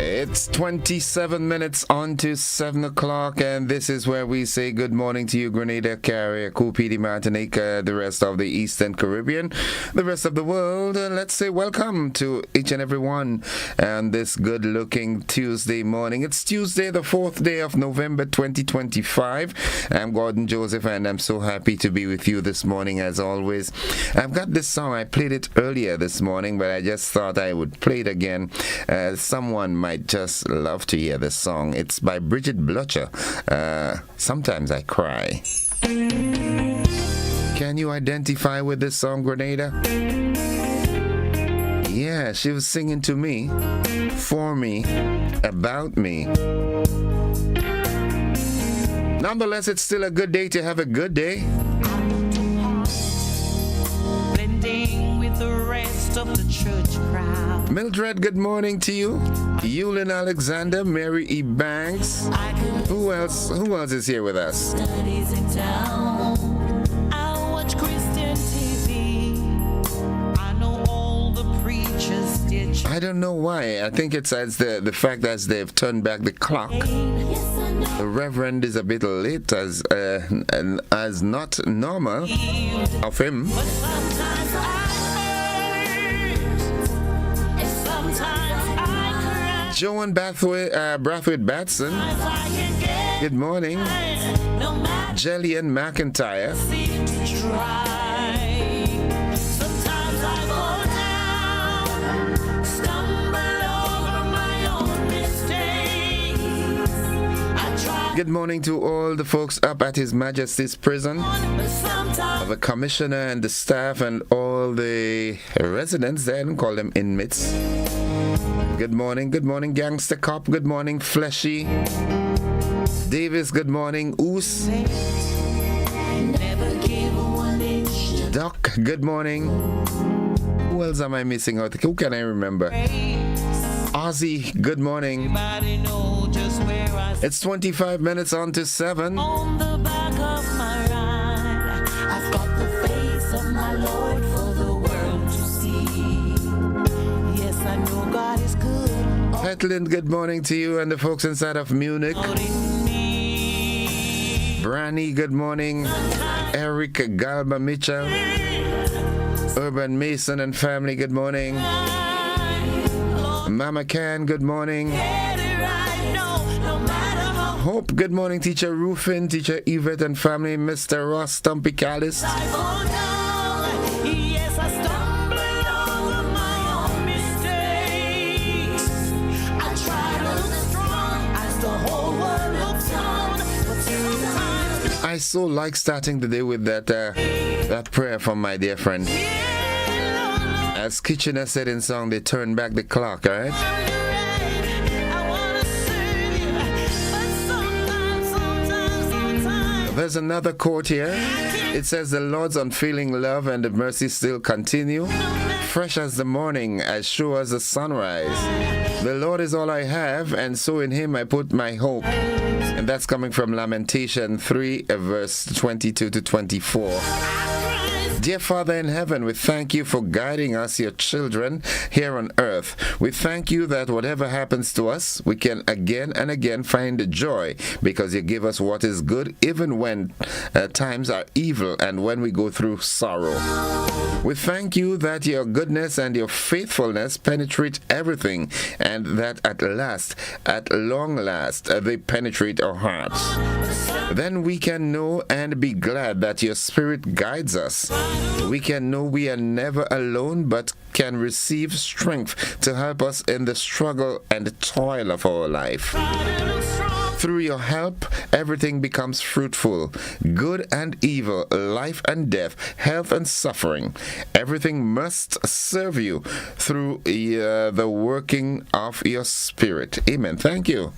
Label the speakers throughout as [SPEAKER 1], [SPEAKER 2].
[SPEAKER 1] It's 27 minutes on to 7 o'clock, and this is where we say good morning to you, Grenada, Caribbean, Cupidi, Martinique, the rest of the Eastern Caribbean, the rest of the world. Let's say welcome to each and every one on this good-looking Tuesday morning. It's Tuesday, the 4th day of November 2025. I'm Gordon Joseph, and I'm so happy to be with you this morning, as always. I've got this song. I played it earlier this morning, but I just thought I would play it again. Someone might just love to hear this song. It's by Bridget Blutcher. Sometimes I Cry. Can you identify with this song, Grenada? Yeah, she was singing to me, for me, about me. Nonetheless, it's still a good day to have a good day.
[SPEAKER 2] Blending with the rest of the church crowd.
[SPEAKER 1] Mildred, good morning to you. Yulin Alexander, Mary E. Banks. Who else is here with us?
[SPEAKER 2] Studies in town. I watch Christian TV. I know all the preachers stitch.
[SPEAKER 1] I don't know why. I think it's as the fact that they've turned back the clock. The Reverend is a bit late, as not normal of him.
[SPEAKER 2] But sometimes I hurt. Sometimes I cry.
[SPEAKER 1] Joan Brathwaite Batson,
[SPEAKER 2] I can get
[SPEAKER 1] good morning.
[SPEAKER 2] no matter
[SPEAKER 1] Jillian McIntyre,
[SPEAKER 2] seem to try. Sometimes I go down, stumble over my own mistakes. I try,
[SPEAKER 1] good morning to all the folks up at His Majesty's Prison,
[SPEAKER 2] but sometimes
[SPEAKER 1] the commissioner and the staff and all the residents there. I don't call them inmates. Good morning, Gangster Cop, good morning, Fleshy. Davis, good morning, Oos.
[SPEAKER 2] never give one inch to
[SPEAKER 1] Doc, good morning. Who else am I missing out? Who can I remember? Ozzy, good morning.
[SPEAKER 2] Everybody know just where I
[SPEAKER 1] It's 25 minutes on to 7.
[SPEAKER 2] on the back of my ride. I've got the face of my Lord for the world to see. Yes, I know God is good.
[SPEAKER 1] Hetland, good morning to you and the folks inside of Munich.
[SPEAKER 2] All in me.
[SPEAKER 1] Branny, good morning. Eric Galba Mitchell. Urban Mason and family, good morning. Mama Can, good morning.
[SPEAKER 2] Get it right, no matter how
[SPEAKER 1] Hope, good morning. Teacher Rufin, Teacher Yvette and family. Mr. Ross Stumpy Callis.
[SPEAKER 2] I fall down. Yes, I stumble over my own mistakes. I try to look strong as the whole world looks on, but sometimes
[SPEAKER 1] I so like starting the day with that prayer from my dear friend. As Kitchener said in song, they turn back the clock, all right?
[SPEAKER 2] I wanna serve you, but sometimes.
[SPEAKER 1] There's another quote here. It says, the Lord's unfailing love and the mercy still continue, fresh as the morning, as sure as the sunrise. The Lord is all I have, and so in him I put my hope. And that's coming from Lamentation 3, verse 22 to 24. Dear Father in heaven, we thank you for guiding us, your children, here on earth. We thank you that whatever happens to us, we can again and again find joy because you give us what is good even when times are evil and when we go through sorrow. We thank you that your goodness and your faithfulness penetrate everything and that at long last, they penetrate our hearts. Then we can know and be glad that your Spirit guides us. We can know we are never alone, but can receive strength to help us in the struggle and toil of our life. Through your help, everything becomes fruitful. Good and evil, life and death, health and suffering. Everything must serve you through the working of your spirit. Amen. Thank you.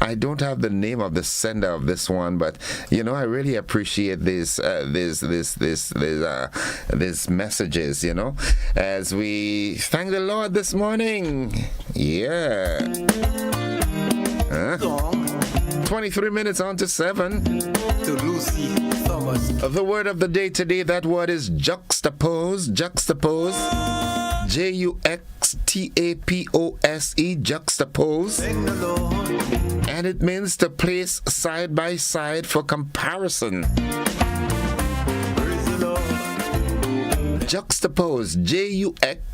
[SPEAKER 1] I don't have the name of the sender of this one, but I really appreciate these messages. As we thank the Lord this morning. Yeah. 23 minutes on to 7.
[SPEAKER 2] To Lucy Thomas.
[SPEAKER 1] The word of the day today, that word is juxtapose. Juxtapose. Juxtapose. Juxtapose.
[SPEAKER 2] Thank the Lord.
[SPEAKER 1] And it means to place side by side for comparison.
[SPEAKER 2] Praise the Lord.
[SPEAKER 1] Juxtapose. Juxtapose.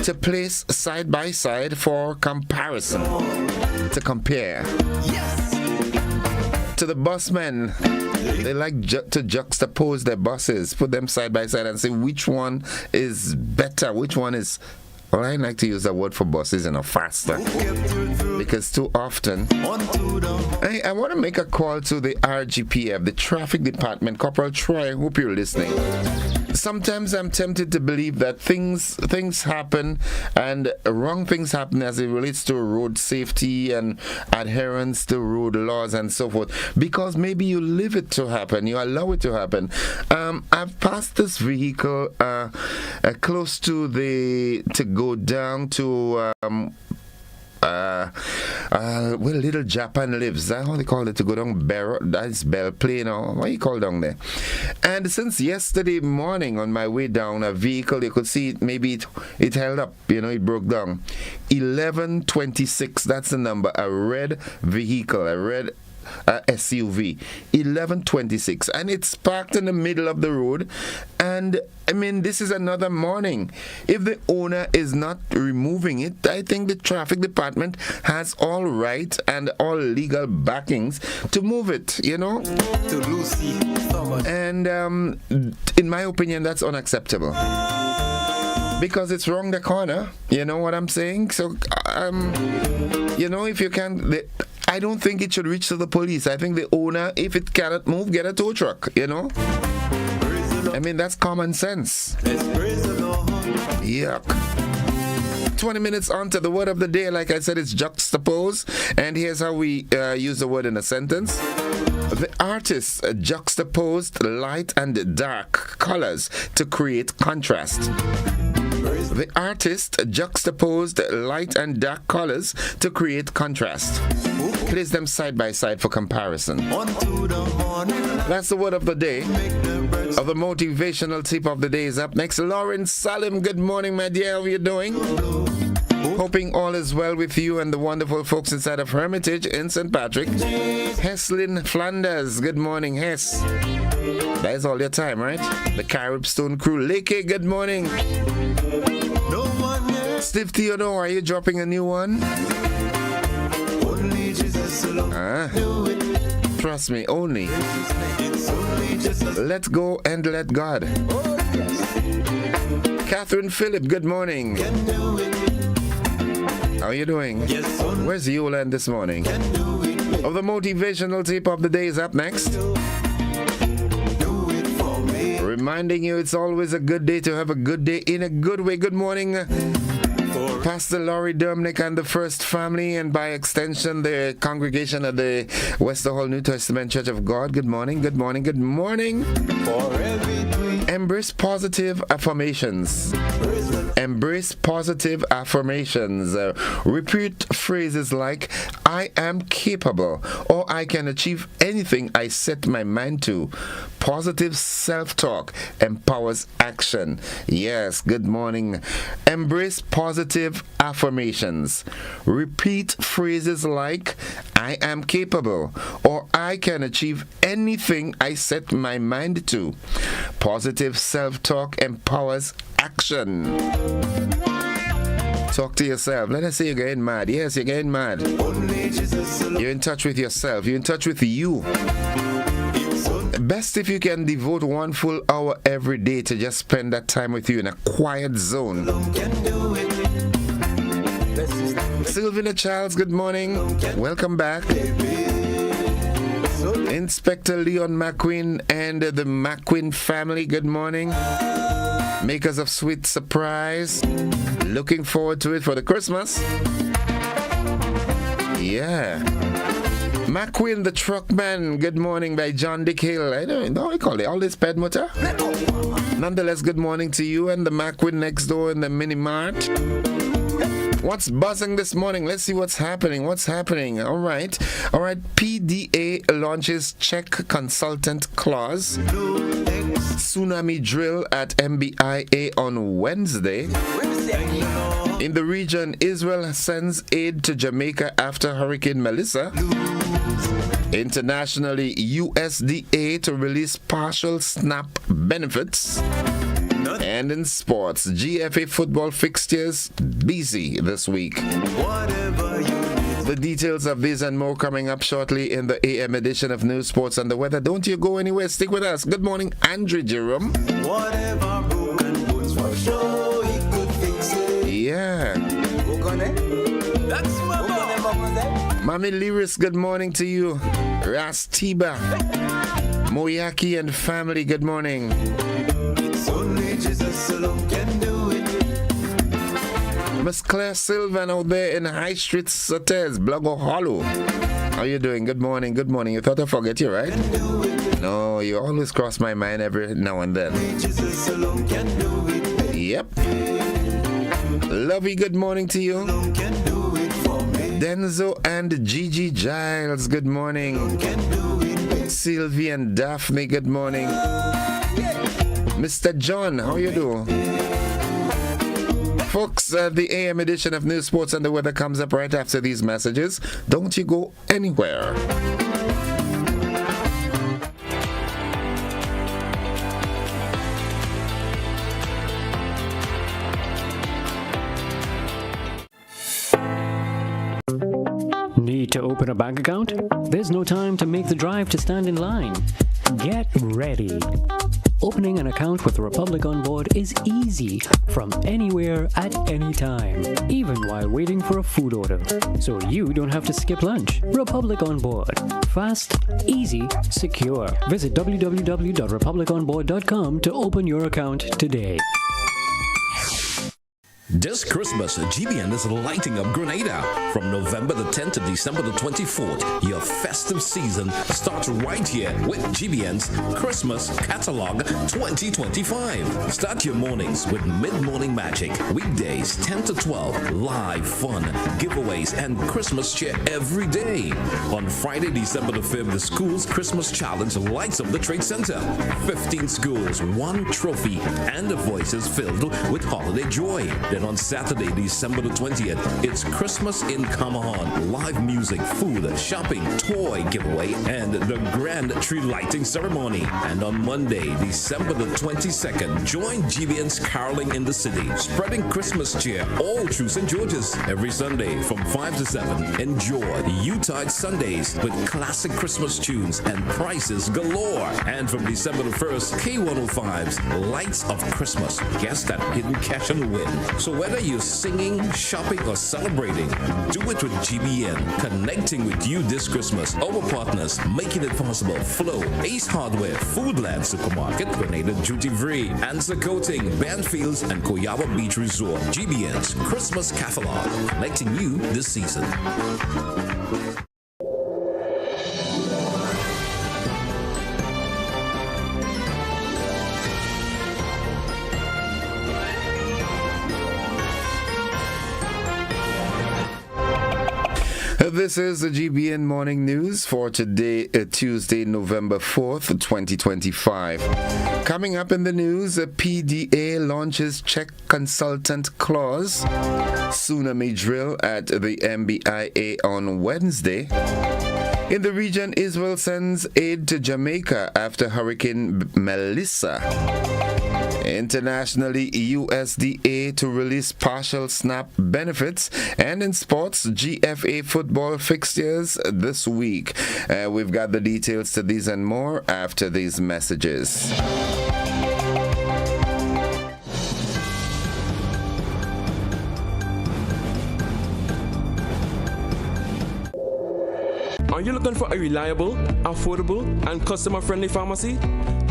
[SPEAKER 1] To place side by side for comparison. To compare.
[SPEAKER 2] Yes.
[SPEAKER 1] To the busmen, they like to juxtapose their buses, put them side by side and say which one is better, which one is... Well, I like to use the word for buses, faster. Because too often, I want to make a call to the RGPF, the Traffic Department. Corporal Troy, I hope you're listening. Sometimes I'm tempted to believe that things happen and wrong things happen as it relates to road safety and adherence to road laws and so forth, because maybe you leave it to happen, you allow it to happen. I've passed this vehicle close to go down to where Little Japan lives. That's how they call it, to go down that's Belle Plain, or what you call down there. And since yesterday morning on my way down, a vehicle, you could see maybe it held up, it broke down. 1126, that's the number, a red vehicle, a red SUV, 1126, and it's parked in the middle of the road. And this is another morning. If the owner is not removing it, I think the traffic department has all right and all legal backings to move it,
[SPEAKER 2] To Lucy Thomas.
[SPEAKER 1] And in my opinion, that's unacceptable. Because it's wrong the corner, you know what I'm saying? So, if you can... I don't think it should reach to the police. I think the owner, if it cannot move, get a tow truck, that's common sense.
[SPEAKER 2] Let's praise the Lord.
[SPEAKER 1] Yuck. 20 minutes on to the word of the day. Like I said, it's juxtapose. And here's how we use the word in a sentence. The artist juxtaposed light and dark colors to create contrast. The artist juxtaposed light and dark colors to create contrast. Place them side by side for comparison. That's the word of the day. The motivational tip of the day is up next. Lauren Salim, good morning, my dear. How are you doing? Hoping all is well with you and the wonderful folks inside of Hermitage in St. Patrick. Heslin Flanders, good morning, Hess. That is all your time, right? The Carib Stone crew. Lakey, good morning. Steve Theodore, are you dropping a new one? Trust me, only. Let go and let God. Catherine Phillip, good morning. How are you doing? Where's Yolan this morning? The motivational tip of the day is up next. Reminding you it's always a good day to have a good day in a good way. Good morning, Pastor Laurie Dominic and the First Family, and by extension the congregation of the Wester Hall New Testament Church of God. Good morning, good morning, good morning. Embrace positive affirmations. Embrace positive affirmations. Repeat phrases like, I am capable, or I can achieve anything I set my mind to. Positive self-talk empowers action. Yes, good morning. Embrace positive affirmations. Repeat phrases like, I am capable, or I can achieve anything I set my mind to. Positive self-talk empowers action. Talk to yourself. Let us say you're getting mad. Yes, you're getting mad. You're in touch with yourself. You're in touch with you. Best if you can devote 1 full hour every day to just spend that time with you in a quiet zone. Sylvina Charles, good morning. Welcome back. Inspector Leon McQueen and the McQueen family, good morning. Makers of Sweet Surprise. Looking forward to it for the Christmas. Yeah. McQueen the Truckman, good morning by John Dick Hill. I don't know what you call it, all this ped mutter. Nonetheless, good morning to you and the McQueen next door in the mini mart. What's buzzing this morning? Let's see what's happening. All right. PDA launches check consultant clause. Tsunami drill at MBIA on Wednesday. In the region, Israel sends aid to Jamaica after Hurricane Melissa. Internationally, USDA to release partial SNAP benefits. And in sports, GFA football fixtures busy this week. The details of these and more coming up shortly in the AM edition of News, Sports and the Weather. Don't you go anywhere. Stick with us. Good morning, Andrew Jerome.
[SPEAKER 3] Whatever broken bones for sure, he could fix it.
[SPEAKER 1] Yeah.
[SPEAKER 3] That's my
[SPEAKER 1] Mami Lyris, good morning to you. Rastiba, Moyaki and family, good morning.
[SPEAKER 3] It's only Jesus alone can do it.
[SPEAKER 1] Miss Claire Sylvan out there in High Street Sotes, Blago Hollow. How you doing? Good morning. You thought I forget you, right? No, you always cross my mind every now and then.
[SPEAKER 3] Jesus alone can do it.
[SPEAKER 1] Yep. Lovey, good morning to you.
[SPEAKER 3] Can do it for me.
[SPEAKER 1] Denzo and Gigi Giles, good morning.
[SPEAKER 3] Can do it.
[SPEAKER 1] Sylvie and Daphne, good morning. Mr. John, how you doing? Folks, the AM edition of News, Sports and the Weather comes up right after these messages. Don't you go anywhere.
[SPEAKER 4] Need to open a bank account? There's no time to make the drive to stand in line. Get ready. Opening an account with Republic On Board is easy from anywhere at any time, even while waiting for a food order. So you don't have to skip lunch. Republic On Board. Fast, easy, secure. Visit www.republiconboard.com to open your account today.
[SPEAKER 5] This Christmas, GBN is lighting up Grenada. From November the 10th to December the 24th, your festive season starts right here with GBN's Christmas Catalog 2025. Start your mornings with Mid-Morning Magic. Weekdays 10 to 12, live fun, giveaways, and Christmas cheer every day. On Friday, December the 5th, the school's Christmas Challenge lights up the Trade Center. 15 schools, 1 trophy, and the voices filled with holiday joy. Then on Saturday, December the 20th, it's Christmas in Kamahan. Live music, food, shopping, toy giveaway, and the grand tree lighting ceremony. And on Monday, December the 22nd, join GBN's Caroling in the City, spreading Christmas cheer all through St. George's. Every Sunday from 5 to 7, enjoy Utah Sundays with classic Christmas tunes and prices galore. And from December the 1st, K105's Lights of Christmas. Guess that hidden cash and win. So whether you're singing, shopping, or celebrating, do it with GBN. Connecting with you this Christmas. Our partners making it possible. Flow, Ace Hardware, Foodland Supermarket, Grenada Duty Free, Answer Coating, Banfields, and Koyawa Beach Resort. GBN's Christmas Catalog. Connecting you this season.
[SPEAKER 1] This is the GBN Morning News for today, Tuesday, November 4th, 2025. Coming up in the news, PDA launches check consultant clause. Tsunami drill at the MBIA on Wednesday. In the region, Israel sends aid to Jamaica after Hurricane Melissa. Internationally, USDA to release partial SNAP benefits. And in sports, GFA football fixtures this week. We've got the details to these and more after these messages.
[SPEAKER 6] Are you looking for a reliable, affordable, and customer-friendly pharmacy?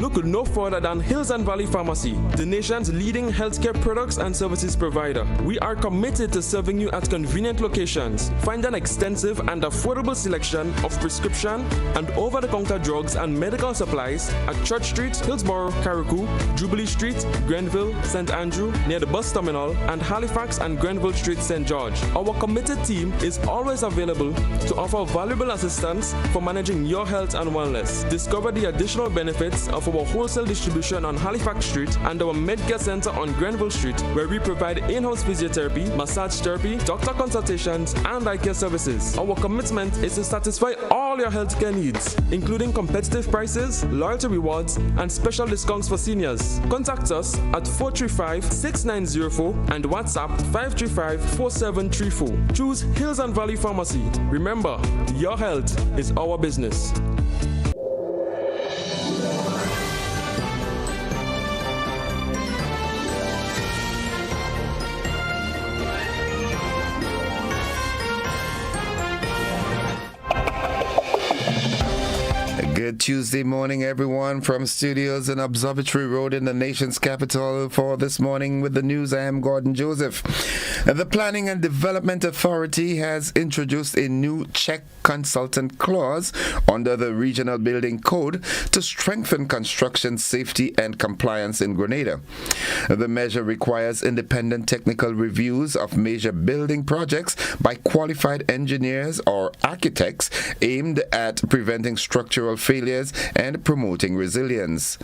[SPEAKER 6] Look no further than Hills and Valley Pharmacy, the nation's leading healthcare products and services provider. We are committed to serving you at convenient locations. Find an extensive and affordable selection of prescription and over-the-counter drugs and medical supplies at Church Street, Hillsborough, Carriacou, Jubilee Street, Grenville, St. Andrew, near the bus terminal, and Halifax and Grenville Street, St. George. Our committed team is always available to offer valuable assistance for managing your health and wellness. Discover the additional benefits of our wholesale distribution on Halifax Street and our Medcare Center on Grenville Street, where we provide in-house physiotherapy, massage therapy, doctor consultations, and eye care services. Our commitment is to satisfy all your healthcare needs, including competitive prices, loyalty rewards, and special discounts for seniors. Contact us at 435-6904 and WhatsApp 535-4734. Choose Hills and Valley Pharmacy. Remember, your health is our business.
[SPEAKER 1] Good Tuesday morning, everyone, from studios in Observatory Road in the nation's capital. For this morning with the news, I am Gordon Joseph. The Planning and Development Authority has introduced a new check consultant clause under the Regional Building Code to strengthen construction safety and compliance in Grenada. The measure requires independent technical reviews of major building projects by qualified engineers or architects aimed at preventing structural failures and promoting resilience.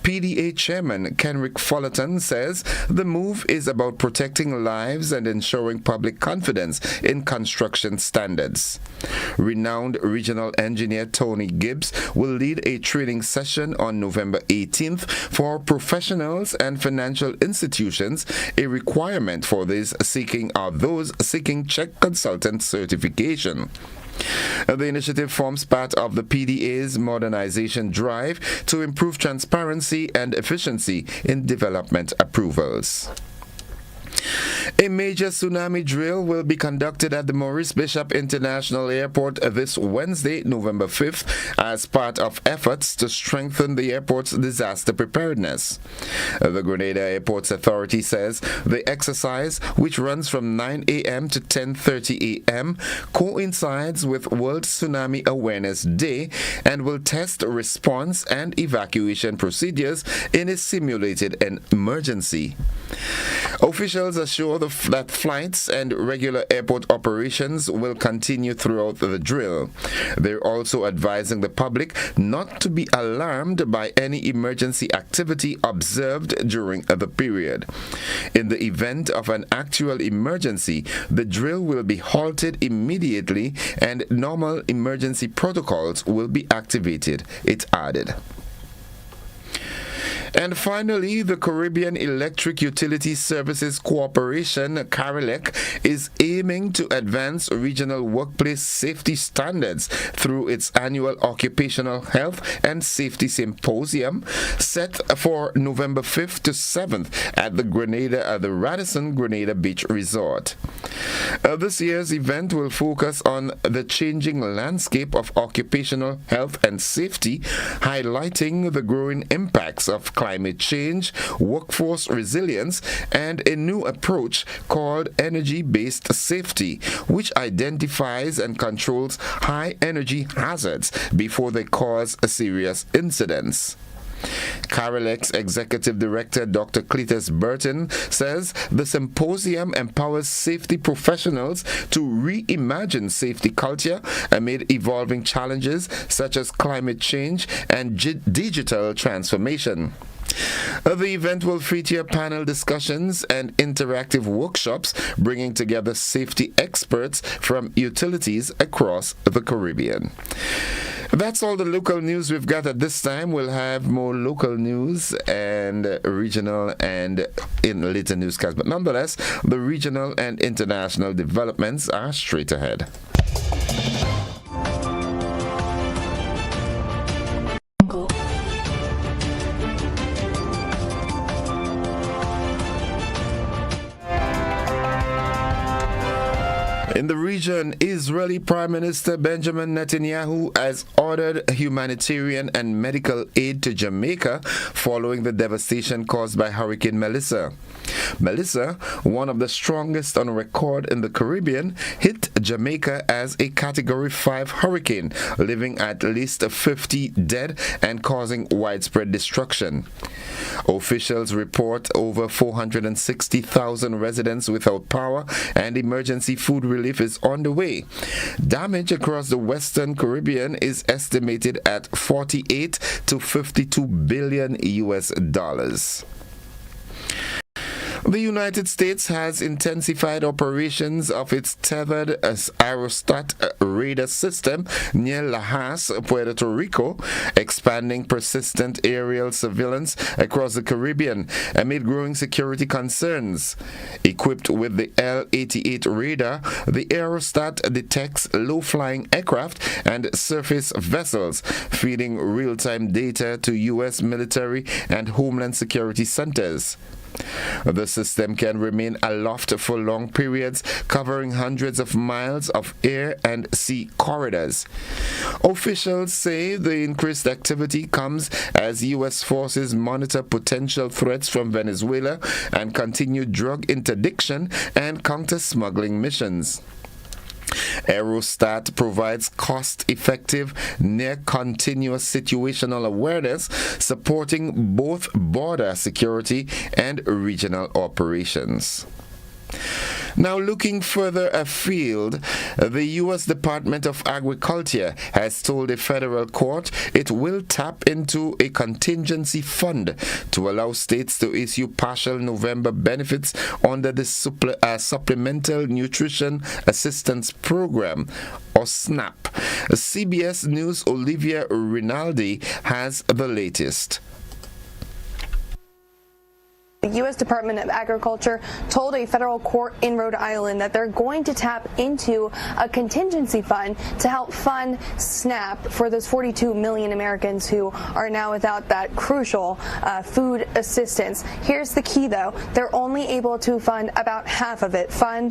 [SPEAKER 1] PDA Chairman Kenrick Fullerton says the move is about protecting lives and ensuring public confidence in construction standards. Renowned regional engineer Tony Gibbs will lead a training session on November 18th for professionals and financial institutions. A requirement for those seeking check consultant certification. The initiative forms part of the PDA's modernization drive to improve transparency and efficiency in development approvals. A major tsunami drill will be conducted at the Maurice Bishop International Airport this Wednesday, November 5th, as part of efforts to strengthen the airport's disaster preparedness. The Grenada Airports Authority says the exercise, which runs from 9 a.m. to 10:30 a.m., coincides with World Tsunami Awareness Day and will test response and evacuation procedures in a simulated emergency. Officials assure that flights and regular airport operations will continue throughout the drill. They're also advising the public not to be alarmed by any emergency activity observed during the period. In the event of an actual emergency, the drill will be halted immediately and normal emergency protocols will be activated, it added. And finally, the Caribbean Electric Utility Services Corporation, CARELEC, is aiming to advance regional workplace safety standards through its annual Occupational Health and Safety Symposium set for November 5th to 7th at the Radisson Grenada Beach Resort. This year's event will focus on the changing landscape of occupational health and safety, highlighting the growing impacts of climate change, workforce resilience, and a new approach called energy-based safety, which identifies and controls high-energy hazards before they cause serious incidents. CARELEC's Executive Director Dr. Cletus Burton says the symposium empowers safety professionals to reimagine safety culture amid evolving challenges such as climate change and digital transformation. The event will feature panel discussions and interactive workshops bringing together safety experts from utilities across the Caribbean. That's all the local news we've got at this time. We'll have more local news and regional and in later newscasts. But nonetheless, the regional and international developments are straight ahead. In the region, Israeli Prime Minister Benjamin Netanyahu has ordered humanitarian and medical aid to Jamaica following the devastation caused by Hurricane Melissa. Melissa, one of the strongest on record in the Caribbean, hit Jamaica as a Category 5 hurricane, leaving at least 50 dead and causing widespread destruction. Officials report over 460,000 residents without power, and emergency food relief is on the way. Damage across the Western Caribbean is estimated at 48 to 52 billion US dollars. The United States has intensified operations of its tethered aerostat radar system near Lajas, Puerto Rico, expanding persistent aerial surveillance across the Caribbean amid growing security concerns. Equipped with the L-88 radar, the aerostat detects low-flying aircraft and surface vessels, feeding real-time data to U.S. military and homeland security centers. The system can remain aloft for long periods, covering hundreds of miles of air and sea corridors. Officials say the increased activity comes as U.S. forces monitor potential threats from Venezuela and continue drug interdiction and counter-smuggling missions. Aerostat provides cost-effective, near-continuous situational awareness, supporting both border security and regional operations. Now, looking further afield, the U.S. Department of Agriculture has told a federal court it will tap into a contingency fund to allow states to issue partial November benefits under the Supplemental Nutrition Assistance Program, or SNAP. CBS News' Olivia Rinaldi has the latest.
[SPEAKER 7] The U.S. Department of Agriculture told a federal court in Rhode Island that they're going to tap into a contingency fund to help fund SNAP for those 42 million Americans who are now without that crucial food assistance. Here's the key, though. They're only able to fund about half of it. SNAP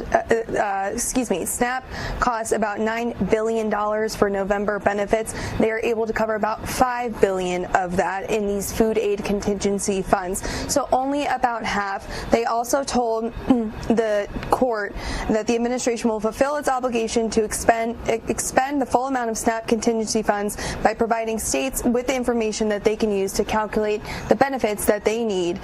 [SPEAKER 7] costs about $9 billion for November benefits. They are able to cover about $5 billion of that in these food aid contingency funds. So only about half. They also told the court that the administration will fulfill its obligation to expend the full amount of SNAP contingency funds by providing states with the information that they can use to calculate the benefits that they need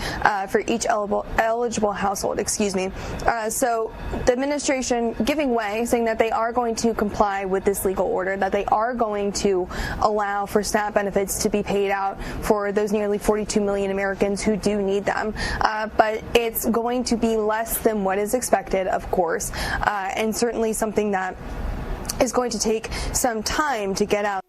[SPEAKER 7] for each eligible household. So the administration giving way, saying that they are going to comply with this legal order, that they are going to allow for SNAP benefits to be paid out for those nearly 42 million Americans who do need them. But it's going to be less than what is expected, of course, and certainly something that is going to take some time to get out.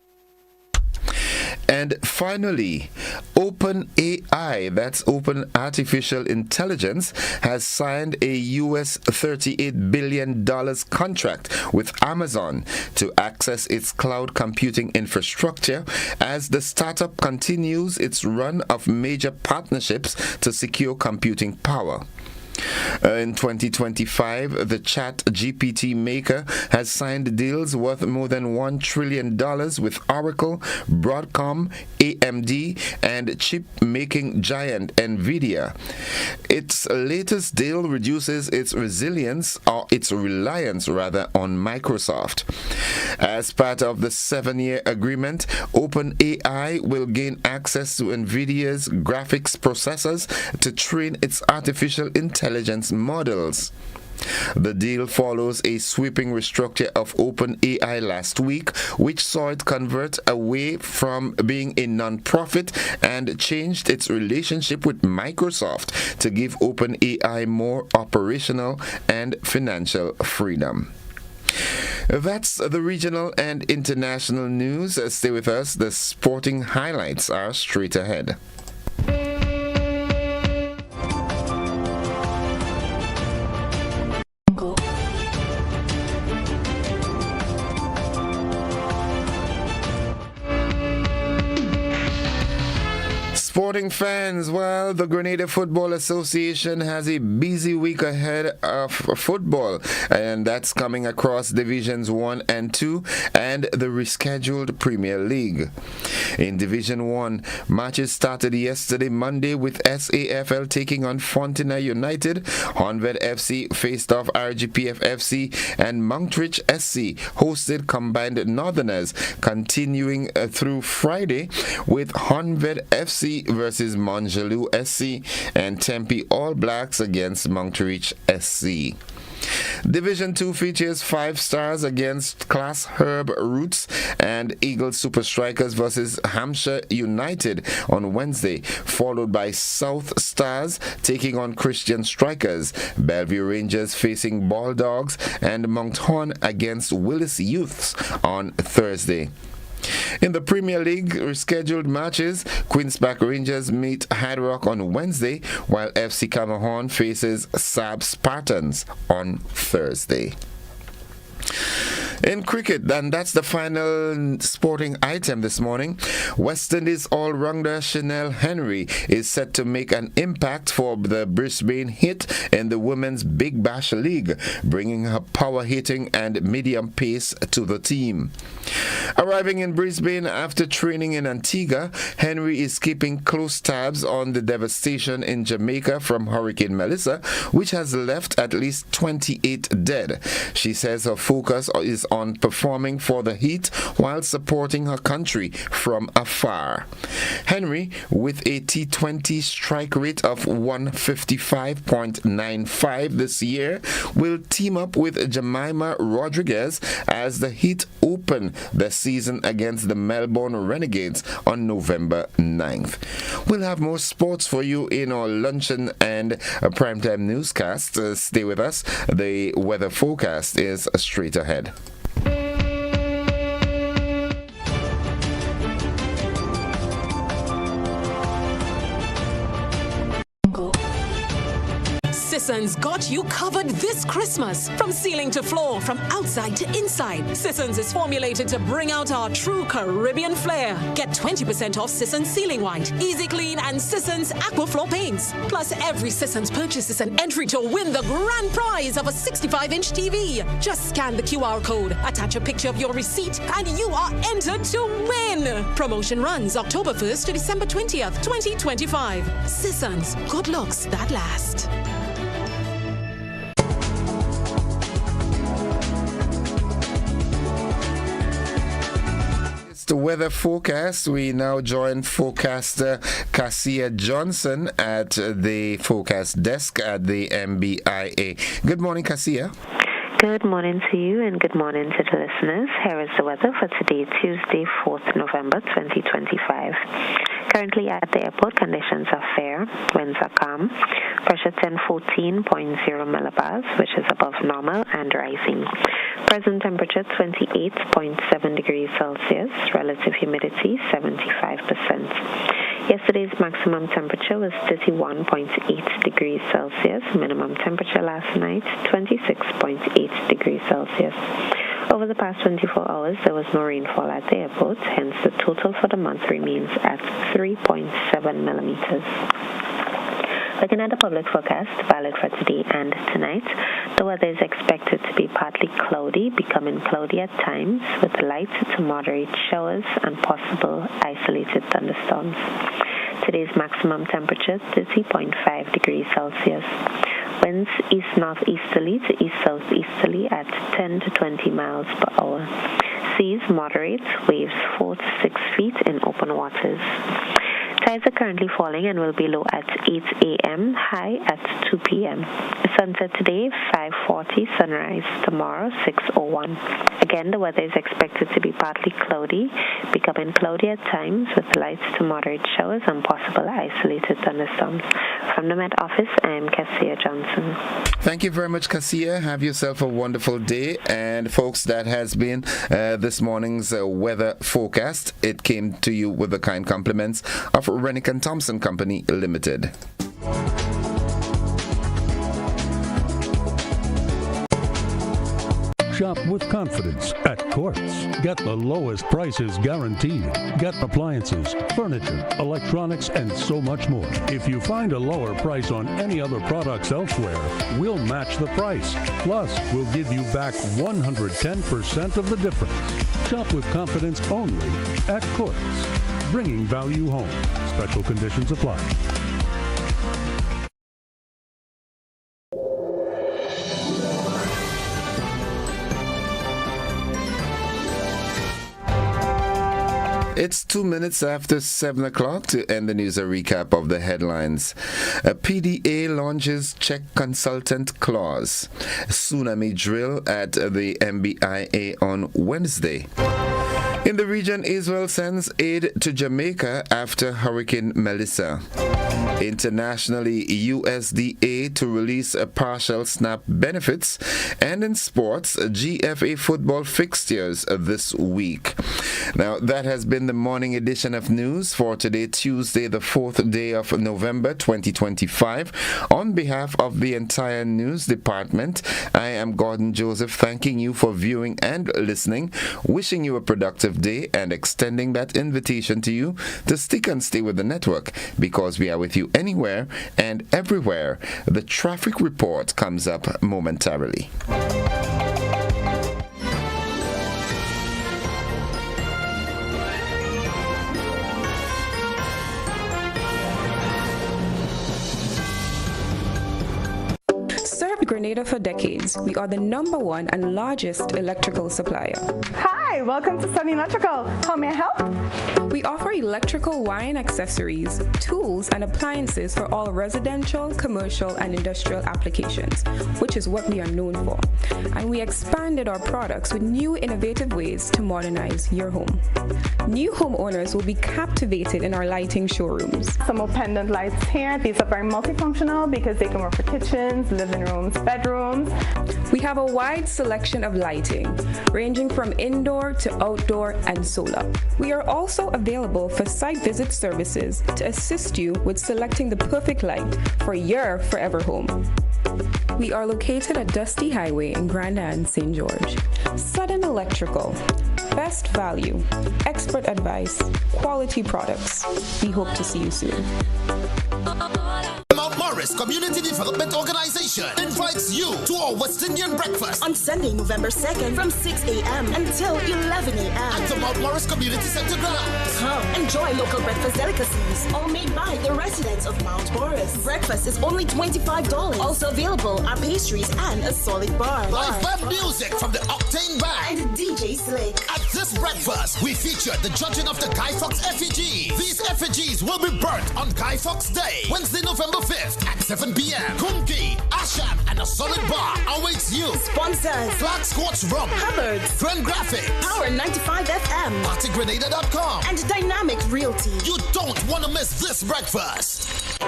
[SPEAKER 1] And finally, OpenAI, that's Open Artificial Intelligence, has signed a US $38 billion contract with Amazon to access its cloud computing infrastructure as the startup continues its run of major partnerships to secure computing power. In 2025, the ChatGPT maker has signed deals worth more than $1 trillion with Oracle, Broadcom, AMD, and chip-making giant NVIDIA. Its latest deal reduces its reliance on Microsoft. As part of the 7-year agreement, OpenAI will gain access to NVIDIA's graphics processors to train its artificial intelligence models. The deal follows a sweeping restructure of OpenAI last week, which saw it convert away from being a non-profit and changed its relationship with Microsoft to give OpenAI more operational and financial freedom. That's the regional and international news. Stay with us. The sporting highlights are straight ahead. Sporting fans, well, the Grenada Football Association has a busy week ahead of football, and that's coming across Divisions 1 and 2 and the rescheduled Premier League. In Division 1, matches started yesterday, Monday, with SAFL taking on Fontina United. Honved FC faced off RGPF FC, and Monkridge SC hosted Combined Northerners, continuing through Friday with Honved FC versus Monjaloo SC and Tempe All Blacks against Monkridge SC. Division 2 features 5 Stars against Class Herb Roots and Eagle Super Strikers versus Hampshire United on Wednesday, followed by South Stars taking on Christian Strikers, Bellevue Rangers facing Ball Dogs, and Mount Horn against Willis Youths on Thursday. In the Premier League rescheduled matches, Queen's Park Rangers meet Hyde Rock on Wednesday, while FC Camerhorn faces Saab Spartans on Thursday. In cricket, and that's the final sporting item this morning, West Indies all-rounder Chanel Henry is set to make an impact for the Brisbane Heat in the Women's Big Bash League, bringing her power hitting and medium pace to the team. Arriving in Brisbane after training in Antigua, Henry is keeping close tabs on the devastation in Jamaica from Hurricane Melissa, which has left at least 28 dead. She says her focus is on performing for the Heat while supporting her country from afar. Henry, with a T20 strike rate of 155.95 this year, will team up with Jemima Rodriguez as the Heat open the season against the Melbourne Renegades on November 9th. We'll have more sports for you in our luncheon and primetime newscast. Stay with us. The weather forecast is straight ahead.
[SPEAKER 8] Sisson's got you covered this Christmas. From ceiling to floor, from outside to inside, Sisson's is formulated to bring out our true Caribbean flair. Get 20% off Sisson's Ceiling White, Easy Clean, and Sisson's Aquaflow paints. Plus, every Sisson's purchase is an entry to win the grand prize of a 65-inch TV. Just scan the QR code, attach a picture of your receipt, and you are entered to win. Promotion runs October 1st to December 20th, 2025. Sisson's, good looks that last.
[SPEAKER 1] The weather forecast. We now join forecaster Cassia Johnson at the forecast desk at the MBIA. Good morning, Cassia.
[SPEAKER 9] Good morning to you and good morning to the listeners. Here is the weather for today, Tuesday, 4th November 2025. Currently at the airport, conditions are fair. Winds are calm. Pressure 1014.0 millibars, which is above normal and rising. Present temperature 28.7 degrees Celsius. Relative humidity 75%. Yesterday's maximum temperature was 31.8 degrees Celsius. Minimum temperature last night 26.8 degrees Celsius. Over the past 24 hours, there was no rainfall at the airport, hence the total for the month remains at 3.7 millimeters. Looking at the public forecast, valid for today and tonight, the weather is expected to be partly cloudy, becoming cloudy at times, with light to moderate showers and possible isolated thunderstorms. Today's maximum temperature, 30.5 degrees Celsius. Winds east-northeasterly to east-southeasterly at 10 to 20 miles per hour. Seas moderate, waves 4 to 6 feet in open waters. Tides are currently falling and will be low at 8 a.m., high at 2 p.m. Sunset today, 5:40, sunrise tomorrow, 6:01. Again, the weather is expected to be partly cloudy, becoming cloudy at times with light to moderate showers and possible isolated thunderstorms. From the Met Office, I am Cassia Johnson.
[SPEAKER 1] Thank you very much, Cassia. Have yourself a wonderful day. And folks, that has been this morning's weather forecast. It came to you with the kind compliments of Rennick and Thompson Company Limited.
[SPEAKER 10] Shop with confidence at Quartz. Get the lowest prices guaranteed. Get appliances, furniture, electronics, and so much more. If you find a lower price on any other products elsewhere, we'll match the price. Plus, we'll give you back 110% of the difference. Shop with confidence only at Quartz. Bringing value home. Special conditions apply.
[SPEAKER 1] It's 2 minutes after 7 o'clock to end the news. A recap of the headlines. A PDA launches check consultant clause. Tsunami drill at the MBIA on Wednesday. In the region, Israel sends aid to Jamaica after Hurricane Melissa. Internationally, USDA to release a partial SNAP benefits. And in sports, GFA football fixtures this week. Now, that has been the morning edition of news for today, Tuesday, the 4th day of November, 2025. On behalf of the entire news department, I am Gordon Joseph, thanking you for viewing and listening, wishing you a productive day, and extending that invitation to you to stick and stay with the network, because we are with you anywhere and everywhere. The traffic report comes up momentarily.
[SPEAKER 11] Served Grenada for decades. We are the #1 and largest electrical supplier.
[SPEAKER 12] Hi, welcome to Sunny Electrical. How may I help?
[SPEAKER 11] We offer electrical wiring accessories, tools, and appliances for all residential, commercial, and industrial applications, which is what we are known for. And we expanded our products with new innovative ways to modernize your home. New homeowners will be captivated in our lighting showrooms.
[SPEAKER 12] Some more pendant lights here. These are very multifunctional because they can work for kitchens, living rooms, bedrooms.
[SPEAKER 11] We have a wide selection of lighting, ranging from indoor to outdoor and solar. We are also available for site visit services to assist you with selecting the perfect light for your forever home. We are located at Dusty Highway in Grenada and St. George. Sudden Electrical. Best value, expert advice, quality products. We hope to see you soon.
[SPEAKER 13] Mount Morris Community Development Organization invites you to our West Indian breakfast
[SPEAKER 14] on Sunday, November 2nd from 6 a.m. until 11 a.m.
[SPEAKER 13] at the Mount Morris Community Center grounds.
[SPEAKER 14] Come, enjoy local breakfast delicacies, all made by the residents of Mount Morris. Breakfast is only $25. Also available are pastries and a solid bar.
[SPEAKER 13] Live band music from the Octane Band
[SPEAKER 14] and DJ Slick.
[SPEAKER 13] At this breakfast, we feature the judging of the Guy Fawkes effigies. These effigies will be burnt on Guy Fawkes Day, Wednesday, November 5th at 7 p.m. Kumki, Asham, and a solid bar awaits you.
[SPEAKER 14] Sponsors:
[SPEAKER 13] Black Scorch Rum,
[SPEAKER 14] Hubbard's,
[SPEAKER 13] Trend Graphics,
[SPEAKER 14] Power 95 FM,
[SPEAKER 13] PartyGrenada.com,
[SPEAKER 14] and Dynamic Realty.
[SPEAKER 13] You don't want to miss this breakfast.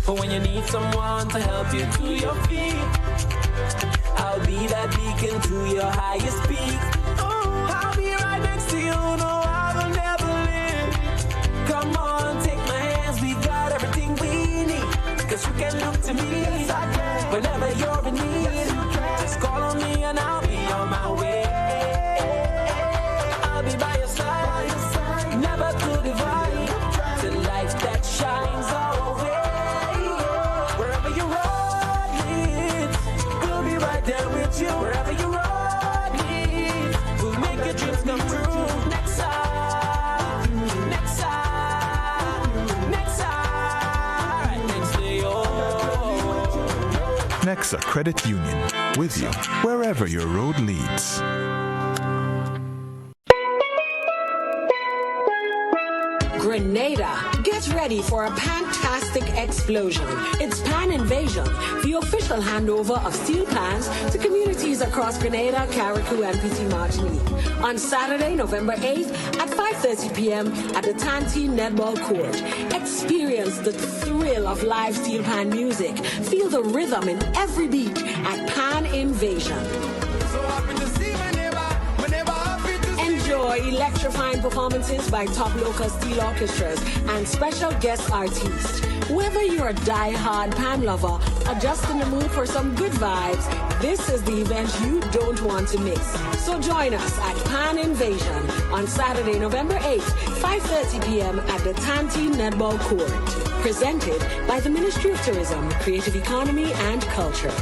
[SPEAKER 2] But when you need someone to help you to your feet, I'll be that beacon to your highest peak. I'll be right next to you, no, I will never leave. Come on, take my hands, we got everything we need. Cause you can look to me whenever you're in need. Just call on me and I'll be on my way. I'll be by your side, never to divide. The light that shines our way. Wherever you run, we'll be right there with you. Wherever you run, we'll make your dreams come true. Next time, next time, next time, next day,
[SPEAKER 15] Nexa Credit Union, with you wherever your road leads.
[SPEAKER 8] Grenada, get ready for a fantastic explosion. It's Pan Invasion, the official handover of steel pans to communities across Grenada, Carriacou, and Petit Martinique on Saturday, November 8th at 5:30 p.m. at the Tanti Netball Court. Experience the thrill of live steel pan music. Feel the rhythm in every beat at Pan Invasion. Enjoy electrifying performances by top local steel orchestras and special guest artists. Whether you're a die-hard Pan lover or just in the mood for some good vibes, this is the event you don't want to miss. So join us at Pan Invasion on Saturday, November 8th, 5:30 p.m. at the Tanti Netball Court. Presented by the Ministry of Tourism, Creative Economy and Culture.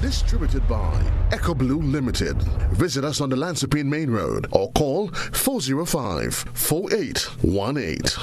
[SPEAKER 16] Distributed by Echo Blue Limited. Visit us on the Lansopine Main Road or call 405-4818.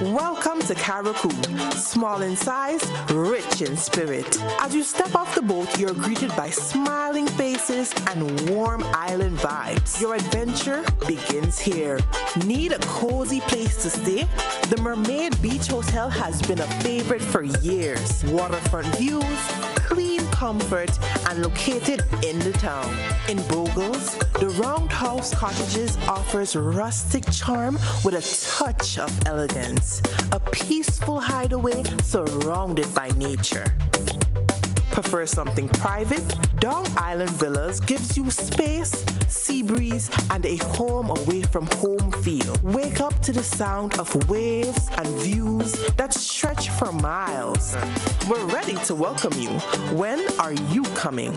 [SPEAKER 17] Welcome to Caracou, small in size, rich in spirit. As you step off the boat, you're greeted by smiling faces and warm island vibes. Your adventure begins here. Need a cozy place to stay? The Mermaid Beach Hotel has been a favorite for years. Waterfront views, clean comfort, and located in the town. In Bogles, the Roundhouse Cottages offers rustic charm with a touch of elegance. A peaceful hideaway surrounded by nature. Prefer something private? Dong Island Villas gives you space, sea breeze, and a home away from home feel. Wake up to the sound of waves and views that stretch for miles. We're ready to welcome you. When are you coming?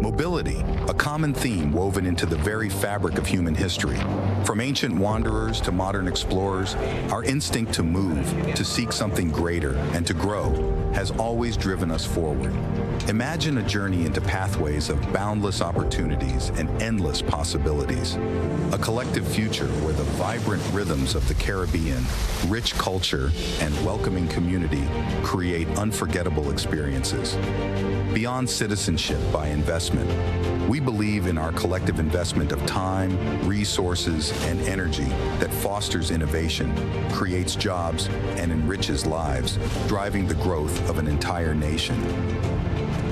[SPEAKER 18] Mobility, a common theme woven into the very fabric of human history. From ancient wanderers to modern explorers, our instinct to move, to seek something greater, and to grow has always driven us forward. Imagine a journey into pathways of boundless opportunities and endless possibilities. A collective future where the vibrant rhythms of the Caribbean, rich culture, and welcoming community create unforgettable experiences. Beyond citizenship by investment, we believe in our collective investment of time, resources, and energy that fosters innovation, creates jobs, and enriches lives, driving the growth of an entire nation.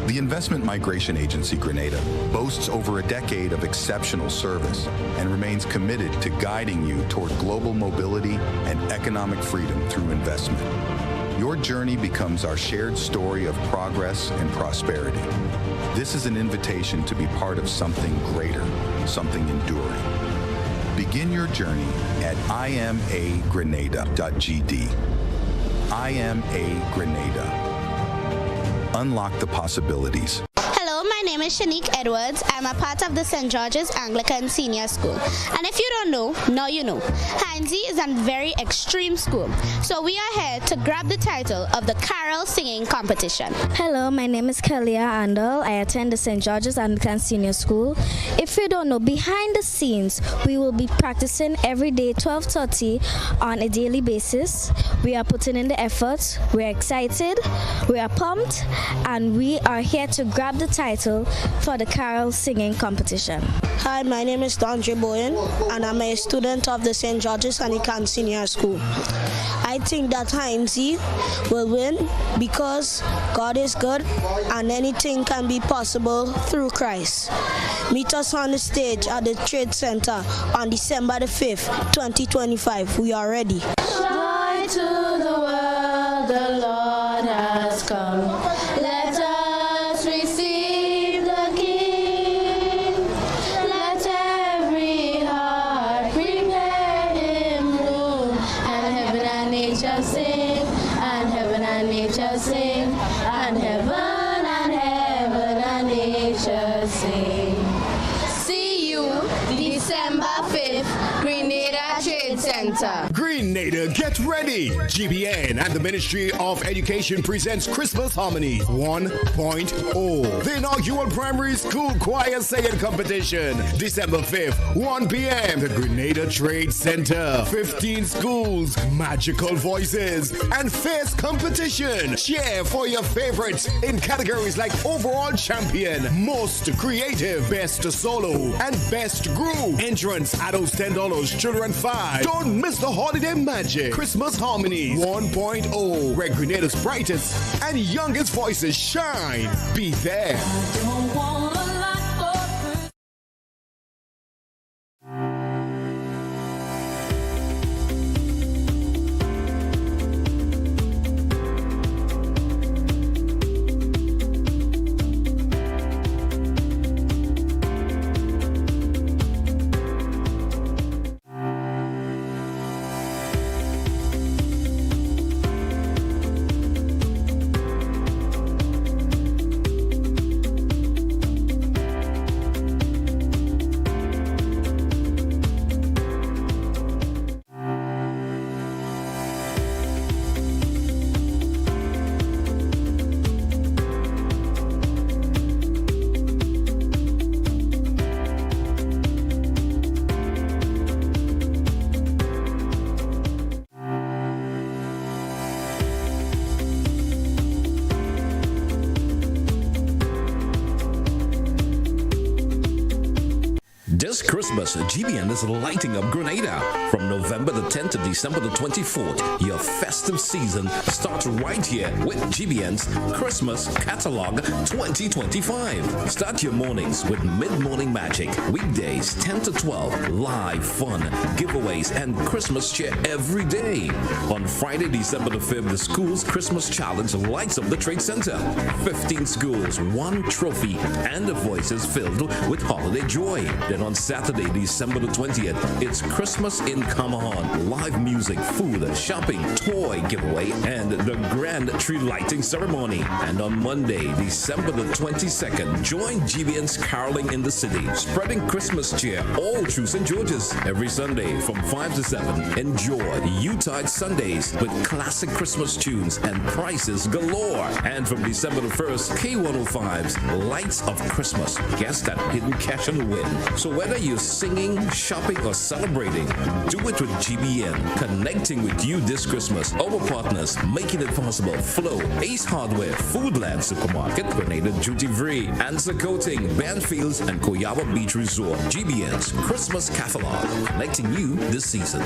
[SPEAKER 18] The Investment Migration Agency Grenada boasts over a decade of exceptional service and remains committed to guiding you toward global mobility and economic freedom through investment. Your journey becomes our shared story of progress and prosperity. This is an invitation to be part of something greater, something enduring. Begin your journey at imagrenada.gd. IMA Grenada. Unlock the possibilities.
[SPEAKER 19] Hello, my name is Shanique Edwards. I'm a part of the St. George's Anglican Senior School. And if you don't know, now you know. Hindsight is a very extreme school. So we are here to grab the title of the carol singing competition.
[SPEAKER 20] Hello, my name is Kalia Andal. I attend the St. George's Anglican Senior School. If you don't know, behind the scenes, we will be practicing every day 12:30 on a daily basis. We are putting in the effort. We're excited. We are pumped. And we are here to grab the title for the carol singing competition.
[SPEAKER 21] Hi, my name is Dondre Boyen, and I'm a student of the St. George's Anglican Senior School. I think that Hindsight will win because God is good and anything can be possible through Christ. Meet us on the stage at the Trade Center on December the 5th, 2025. We are ready.
[SPEAKER 2] Joy to the world, the Lord has come. Let us receive the King. Let every heart prepare him room. And heaven and nature sing, and heaven and nature sing, and heaven and nature sing. See you December 5th, Grenada Trade Center.
[SPEAKER 22] Grenada, get ready! GBN and the Ministry of Education presents Christmas Harmony 1.0. The inaugural primary school choir singing competition. December 5th, 1 p.m. The Grenada Trade Center. 15 schools, magical voices, and fierce competition. Cheer for your favorites in categories like Overall Champion, Most Creative, Best Solo, and Best Group. Entrance, adults $10, children $5. Don't miss the holiday them magic. Christmas Harmonies 1.0, where Grenada's brightest and youngest voices shine. Be there.
[SPEAKER 5] This Christmas, GBN is lighting up Grenada. From November the 10th to December the 24th, your festive season starts right here with GBN's Christmas Catalog 2025. Start your mornings with mid-morning magic. Weekdays 10 to 12, live fun, giveaways, and Christmas cheer every day. On Friday, December the 5th, the school's Christmas challenge lights up the Trade Center. 15 schools, 1 trophy, and the voices filled with holiday joy. Then on Saturday, December the 20th, it's Christmas in Kamahan. Live music, food, shopping, toy giveaway, and the grand tree lighting ceremony. And on Monday, December the 22nd, join GBN's Caroling in the City, spreading Christmas cheer all through St. George's. Every Sunday from 5 to 7, enjoy Utah Sundays with classic Christmas tunes and prices galore. And from December the 1st, K105's Lights of Christmas. Guess that hidden cash and win. So whether you're singing, shopping, or celebrating, do it with GBN. Connecting with you this Christmas. Our partners making it possible: Flow, Ace Hardware, Foodland Supermarket, Grenada Duty Free, Answer Coating, Banfields, and Koyaba Beach Resort. GBN's Christmas Catalog, connecting you this season.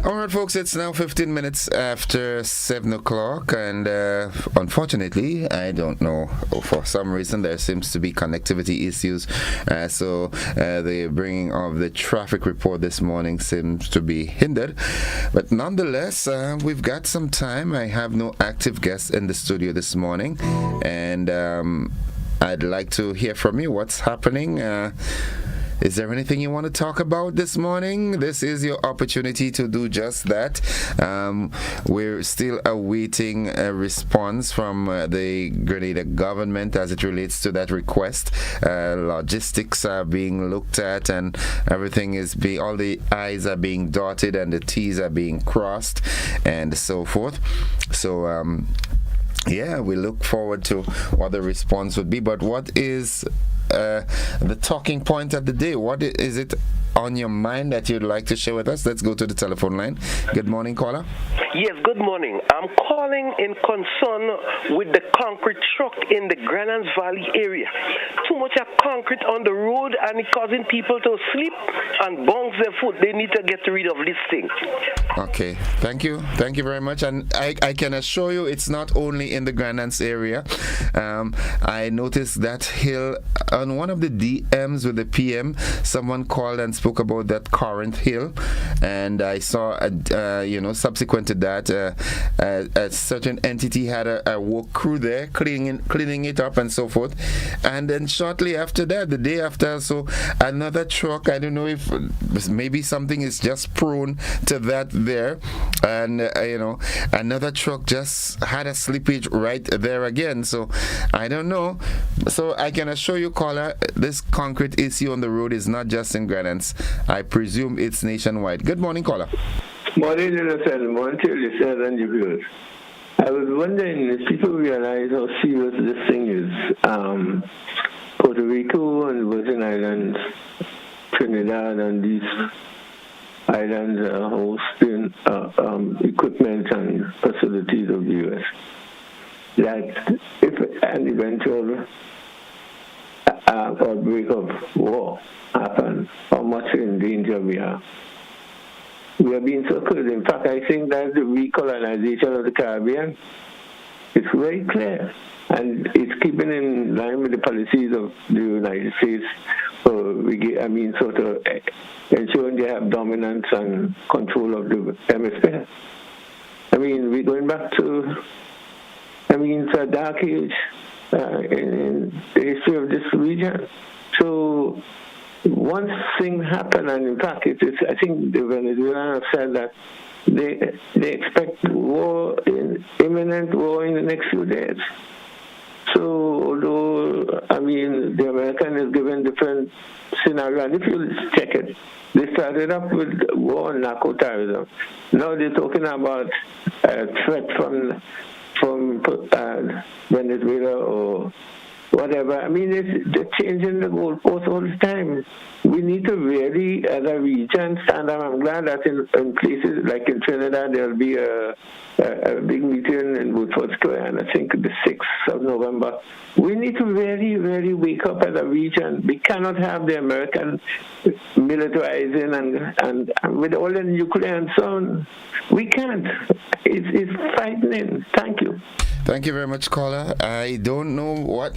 [SPEAKER 1] Alright folks, it's now 15 minutes after 7 o'clock, and unfortunately, I don't know, for some reason there seems to be connectivity issues, so the bringing of the traffic report this morning seems to be hindered, but nonetheless, we've got some time. I have no active guests in the studio this morning, and I'd like to hear from you. What's happening? Is there anything you want to talk about this morning? This is your opportunity to do just that. We're still awaiting a response from the Grenada government as it relates to that request. Logistics are being looked at, and everything is all the I's are being dotted and the T's are being crossed, and so forth. So, yeah, we look forward to what the response would be. But what is the talking point of the day? What is it on your mind that you'd like to share with us? Let's go to the telephone line. Good morning, caller.
[SPEAKER 3] Yes, good morning. I'm calling in concern with the concrete truck in the Grenada Valley area. Too much of concrete on the road, and it's causing people to sleep and bounce their foot. They need to get rid of this thing.
[SPEAKER 1] Okay, thank you very much. And I can assure you it's not only in the Grenada area. I noticed that hill on one of the DMs with the PM. Someone called and spoke spoke about that Corinth Hill, and I saw, subsequent to that, a certain entity had a work crew there cleaning it up and so forth. And then shortly after that, the day after, so another truck, I don't know if maybe something is just prone to that there, and another truck just had a slippage right there again. So I don't know. So I can assure you, caller, this concrete issue on the road is not just in Grenada. I presume it's nationwide. Good morning, caller.
[SPEAKER 4] Morning, Innocent. Morning to you, sir, and your viewers. I was wondering if people realize how serious this thing is. Puerto Rico and Virgin Islands, Trinidad, and these islands are hosting equipment and facilities of the U.S. That if an eventual outbreak of war happens, how much in danger we are. We are being circled. In fact, I think that the recolonization of the Caribbean is very clear, and it's keeping in line with the policies of the United States. Sort of ensuring they have dominance and control of the hemisphere. We're going back to, it's a dark age in the history of this region. So once things happen, and in fact, I think the Venezuelans have said that they expect imminent war in the next few days. So although, the American is given different scenario, and if you check it, they started up with war on narco-terrorism. Now they're talking about a threat from Venezuela or whatever. They're changing the goalposts all the time. We need to really, as a region, stand up. I'm glad that in places like in Trinidad, there'll be a big meeting in Woodford Square, and I think the 6th of November. We need to really, really wake up as a region. We cannot have the American militarizing and with all the nuclear and so on. We can't. It's frightening. Thank you.
[SPEAKER 1] Thank you very much, caller. I don't know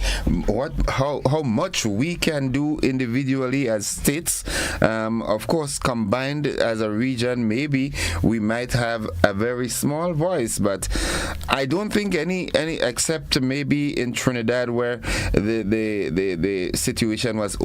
[SPEAKER 1] how much we can do individually as states. Of course, combined as a region, maybe we might have a very small voice, but I don't think any except maybe in Trinidad where the situation was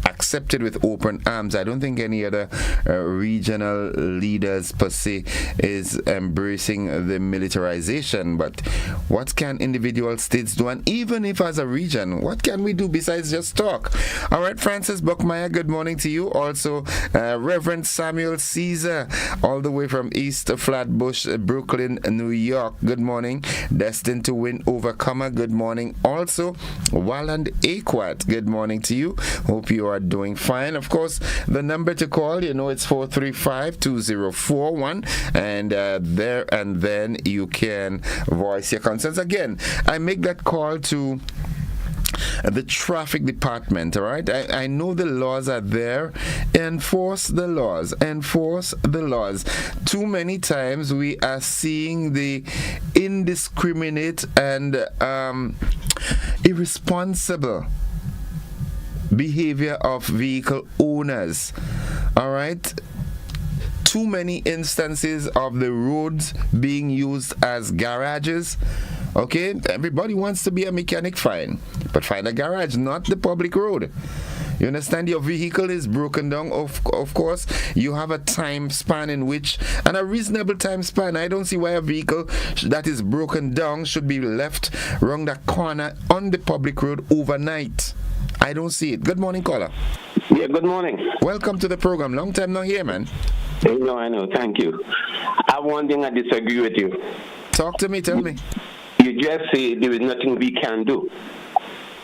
[SPEAKER 1] accepted with open arms. I don't think any other regional leaders per se is embracing the militarization. But what can individual states do? And even if as a region, what can we do besides just talk? All right, Francis Buckmeyer, good morning to you. Also, Reverend Samuel Caesar, all the way from East Flatbush, Brooklyn, New York. Good morning. Destined to Win Overcomer. Good morning. Also, Walland Aquat, good morning to you. Hope you are doing fine. Of course, the number to call, it's 435-2041, and then you can voice your concerns. Again, I make that call to the traffic department. All right, I know the laws are there. Enforce the laws. Too many times we are seeing the indiscriminate and irresponsible behavior of vehicle owners. All right, too many instances of the roads being used as garages. Okay, everybody wants to be a mechanic, fine, but find a garage, not the public road. You understand? Your vehicle is broken down. Of course, you have a time span in which, and a reasonable time span. I don't see why a vehicle that is broken down should be left around the corner on the public road overnight. I don't see it. Good morning, caller.
[SPEAKER 6] Yeah, good morning.
[SPEAKER 1] Welcome to the program. Long time no here, man.
[SPEAKER 6] I know. Thank you. I have one thing I disagree with you.
[SPEAKER 1] Talk to me. Tell me.
[SPEAKER 6] You just say there is nothing we can do,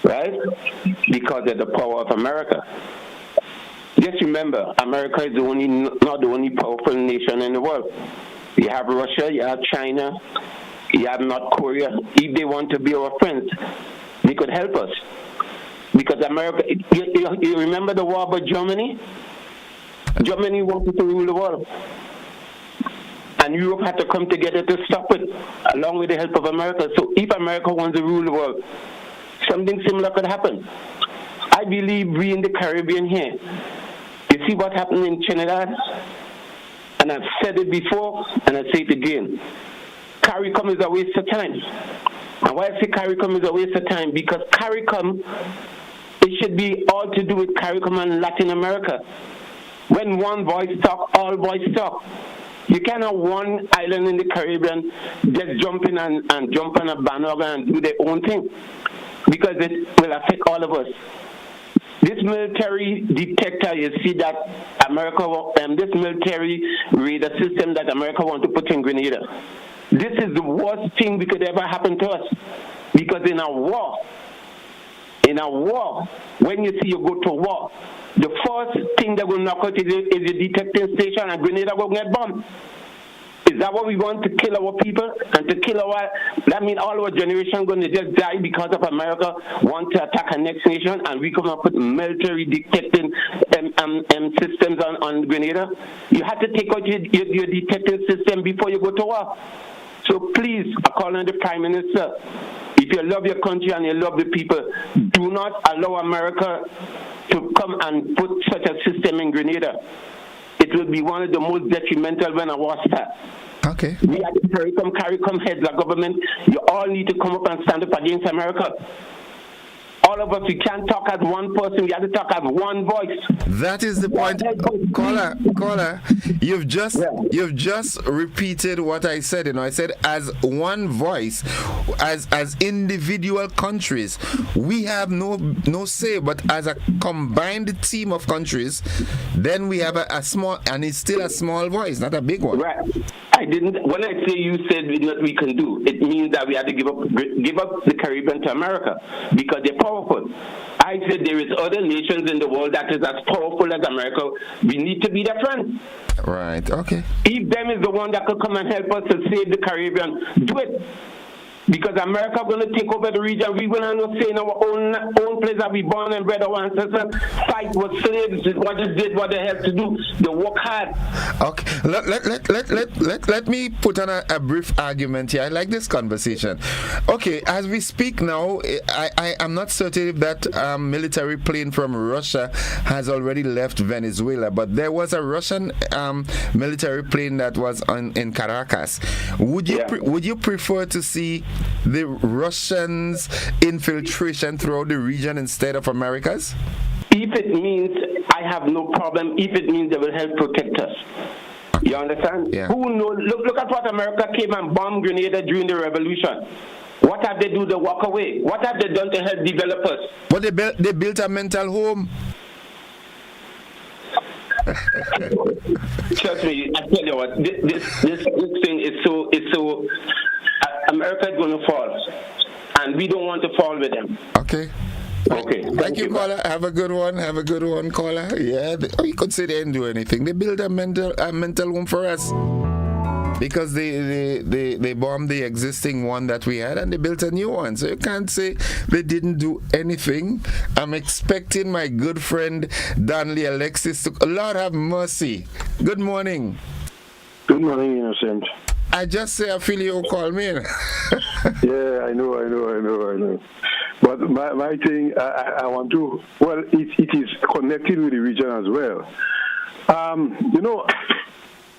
[SPEAKER 6] right? Because of the power of America. Just remember, America is not the only powerful nation in the world. You have Russia, you have China, you have North Korea. If they want to be our friends, they could help us. Because America, you remember the war about Germany? Germany wanted to rule the world. And Europe had to come together to stop it, along with the help of America. So if America wants to rule the world, something similar could happen. I believe we in the Caribbean here, You see what happened in Trinidad? And I've said it before, and I say it again. CARICOM is a waste of time. And why I say CARICOM is a waste of time? Because CARICOM, it should be all to do with CARICOM and Latin America. When one voice talk, all voice talk. You cannot one island in the Caribbean just jump in and jump on a bandwagon and do their own thing, because it will affect all of us. This military detector, you see that America, this military radar system that America want to put in Grenada. This is the worst thing that could ever happen to us, because in a war, when you see you go to war, the first thing that will knock out is the detecting station, and Grenada will get bombed. Is that what we want, to kill our people and to kill that means all our generation going to just die because of America want to attack a next nation, and we come up with military detecting systems on Grenada? You have to take out your detecting system before you go to war. So please, I call on the Prime Minister, if you love your country and you love the people, do not allow America to come and put such a system in Grenada. It will be one of the most detrimental when a war starts.
[SPEAKER 1] Okay.
[SPEAKER 6] We are the CARICOM heads of government. You all need to come up and stand up against America. All of us, we can't talk as one person. We have to talk as one voice.
[SPEAKER 1] That is the point. Caller, you've just repeated what I said. I said as one voice, as individual countries, we have no say. But as a combined team of countries, then we have a small, and it's still a small voice, not a big one.
[SPEAKER 6] Right. When I say you said what we can do, it means that we have to give up the Caribbean to America, because they're powerful. I said there is other nations in the world that is as powerful as America. We need to be their friends.
[SPEAKER 1] Right. Okay.
[SPEAKER 6] If them is the one that could come and help us to save the Caribbean, do it. Because America going to take over the region. We will have no say in our own place that we born and bred. Our ancestors fight with slaves. What they did, what they had to do. They work hard.
[SPEAKER 1] Okay. Let me put on a brief argument here. I like this conversation. Okay, as we speak now, I am not certain if that military plane from Russia has already left Venezuela, but there was a Russian military plane that was in Caracas. Would you prefer to see the Russians' infiltration throughout the region instead of America's?
[SPEAKER 6] If it means, I have no problem. If it means they will help protect us. You understand?
[SPEAKER 1] Yeah.
[SPEAKER 6] Who knows? Look at what America came and bombed Grenada during the revolution. What have they do to walk away? What have they done to help develop us?
[SPEAKER 1] But they built a mental home.
[SPEAKER 6] Trust me, I tell you what, this thing is so America is going to fall, and we don't want to fall with them.
[SPEAKER 1] Okay.
[SPEAKER 6] Okay.
[SPEAKER 1] Thank you, caller. Have a good one, caller. Yeah, you could say they didn't do anything. They built a mental home for us, because they bombed the existing one that we had and they built a new one. So you can't say they didn't do anything. I'm expecting my good friend Danley Alexis to, Lord have mercy. Good morning.
[SPEAKER 7] Good morning, Innocent.
[SPEAKER 1] I just say I feel you call me.
[SPEAKER 7] Yeah, I know. But my thing, I want to, well, it is connected with the region as well.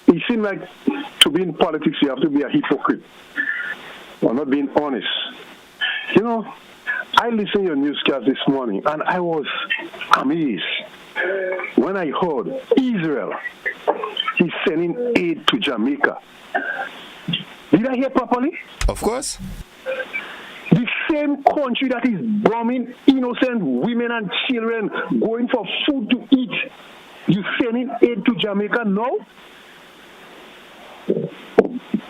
[SPEAKER 7] It seems like to be in politics, you have to be a hypocrite or not being honest. I listened to your newscast this morning, and I was amazed when I heard Israel is sending aid to Jamaica. Did I hear properly?
[SPEAKER 1] Of course.
[SPEAKER 7] The same country that is bombing innocent women and children going for food to eat, you sending aid to Jamaica now?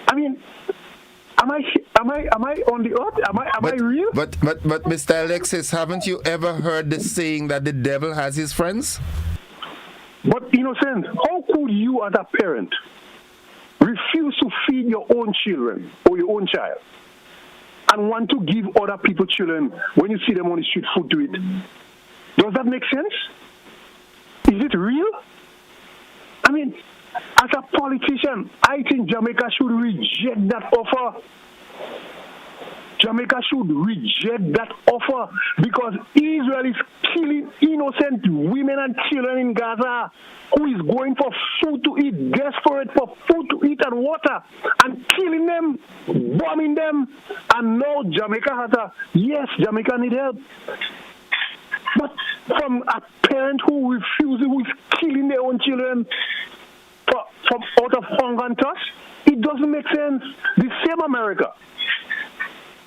[SPEAKER 7] I mean, am I on the earth? Am I real?
[SPEAKER 1] But Mr. Alexis, haven't you ever heard the saying that the devil has his friends?
[SPEAKER 7] But Innocent, how could you as a parent refuse to feed your own children or your own child and want to give other people's children, when you see them on the street, food to eat? Does that make sense? Is it real? I mean, as a politician, I think Jamaica should reject that offer. Jamaica should reject that offer because Israel is killing innocent women and children in Gaza who is going for food to eat, desperate for food to eat and water, and killing them, bombing them. And now Jamaica has Jamaica need help. But from a parent who refuses, who is killing their own children from out of hunger and thirst, it doesn't make sense. The same America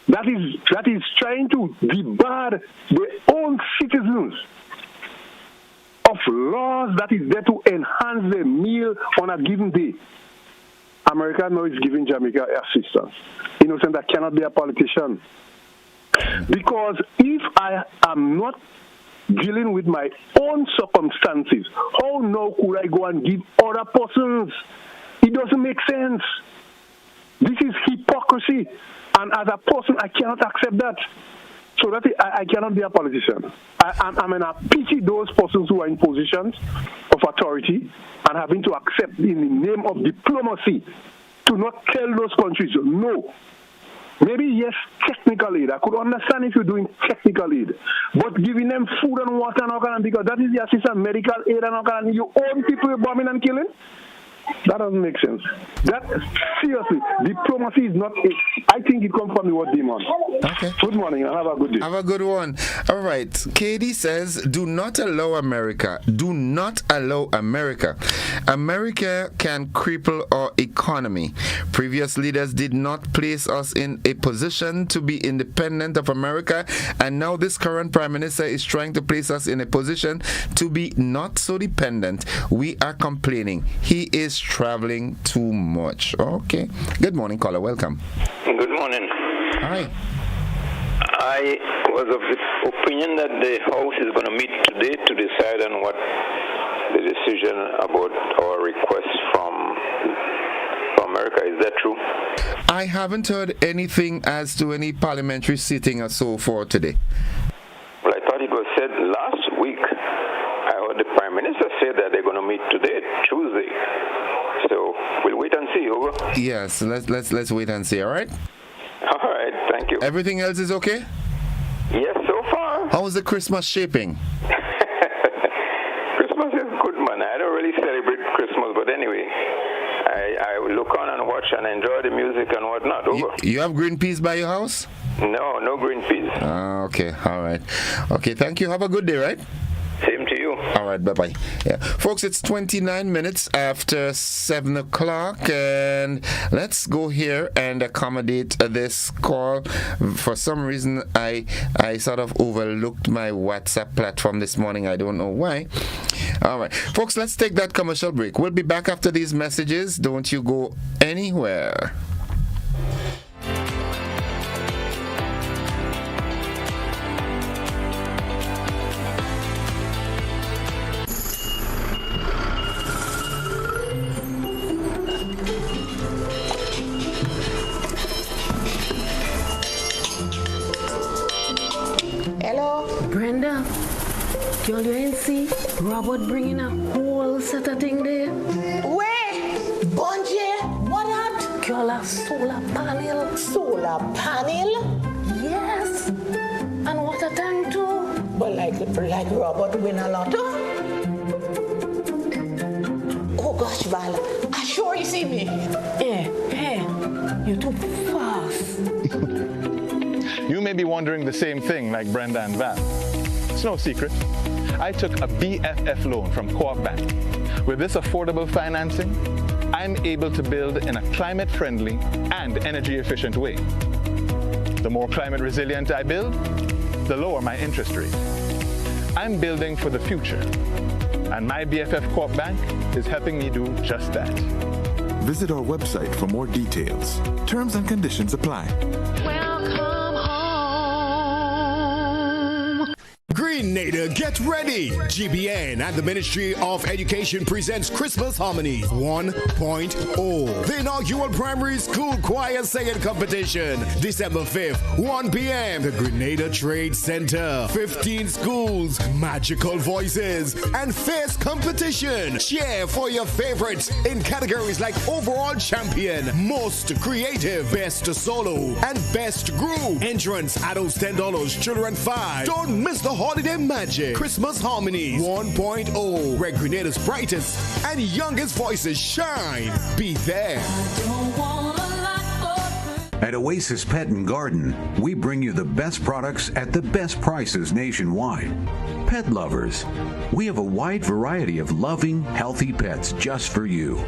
[SPEAKER 7] that is trying to debar their own citizens of laws that is there to enhance their meal on a given day. America now is giving Jamaica assistance. Innocent, that cannot be a politician. Because if I am not dealing with my own circumstances, how now could I go and give other persons? It doesn't make sense. This is hypocrisy. And as a person, I cannot accept that. So that I cannot be a politician. I mean, I pity those persons who are in positions of authority and having to accept in the name of diplomacy to not tell those countries, no. Maybe, yes, technical aid. I could understand if you're doing technical aid. But giving them food and water and all kind of, because that is the assistant medical aid and all kind of, your own people are bombing and killing? That doesn't make sense. That, seriously, diplomacy is not it. I think it comes from the word demon.
[SPEAKER 1] Okay.
[SPEAKER 7] Good morning and have a good day.
[SPEAKER 1] Have a good one. All right. Katie says, do not allow America. Do not allow America. America can cripple our economy. Previous leaders did not place us in a position to be independent of America, and now this current Prime Minister is trying to place us in a position to be not so dependent. We are complaining. He is traveling too much. Okay. Good morning, caller. Welcome.
[SPEAKER 9] Good morning.
[SPEAKER 1] Hi.
[SPEAKER 9] I was of the opinion that the House is going to meet today to decide on what the decision about our request from America. Is that true?
[SPEAKER 1] I haven't heard anything as to any parliamentary sitting or so for today.
[SPEAKER 9] Well, I thought it was said last week. I heard the Prime Minister say that they're going to meet today, Tuesday. So we'll wait and see. Over.
[SPEAKER 1] Yes, let's wait and see. All right.
[SPEAKER 9] All right. Thank you.
[SPEAKER 1] Everything else is okay?
[SPEAKER 9] Yes, so far.
[SPEAKER 1] How's the Christmas shaping?
[SPEAKER 9] Christmas is good, man. I don't really celebrate Christmas, but anyway, I look on and watch and enjoy the music and whatnot. Over.
[SPEAKER 1] You have green peas by your house?
[SPEAKER 9] No green peas.
[SPEAKER 1] Okay. All right. Okay. Thank you. Have a good day. Right.
[SPEAKER 9] Same to you.
[SPEAKER 1] All right, bye-bye. Yeah, folks, it's 29 minutes after 7 o'clock, and let's go here and accommodate this call. For some reason, I sort of overlooked my WhatsApp platform this morning. I don't know why. All right, folks, let's take that commercial break. We'll be back after these messages. Don't you go anywhere.
[SPEAKER 10] Brenda, girl, you ain't see Robert bringing a whole set of thing there?
[SPEAKER 21] Where? Bonje, what at?
[SPEAKER 10] Girl, a solar panel.
[SPEAKER 21] Solar panel?
[SPEAKER 10] Yes. And what a tank too.
[SPEAKER 21] But like Robert win a lot. Oh gosh, Val, I sure you see me.
[SPEAKER 10] Hey, you're too fast.
[SPEAKER 23] You may be wondering the same thing like Brenda and Val. It's no secret. I took a BFF loan from Co-op Bank. With this affordable financing, I'm able to build in a climate-friendly and energy-efficient way. The more climate resilient I build, the lower my interest rate. I'm building for the future, and my BFF Co-op Bank is helping me do just that.
[SPEAKER 15] Visit our website for more details. Terms and conditions apply.
[SPEAKER 22] Grenada get ready. GBN and the Ministry of Education presents Christmas Harmony 1.0. The inaugural primary school choir singing competition. December 5th, 1 p.m. The Grenada Trade Center. 15 schools, magical voices, and fierce competition. Cheer for your favorites in categories like Overall Champion, Most Creative, Best Solo, and Best Group. Entrance, adults $10, children $5. Don't miss the holiday magic. Christmas Harmonies 1.0, where Grenada's brightest and youngest voices shine. Be there.
[SPEAKER 11] At Oasis Pet and Garden, we bring you the best products at the best prices nationwide. Pet lovers, we have a wide variety of loving, healthy pets just for you.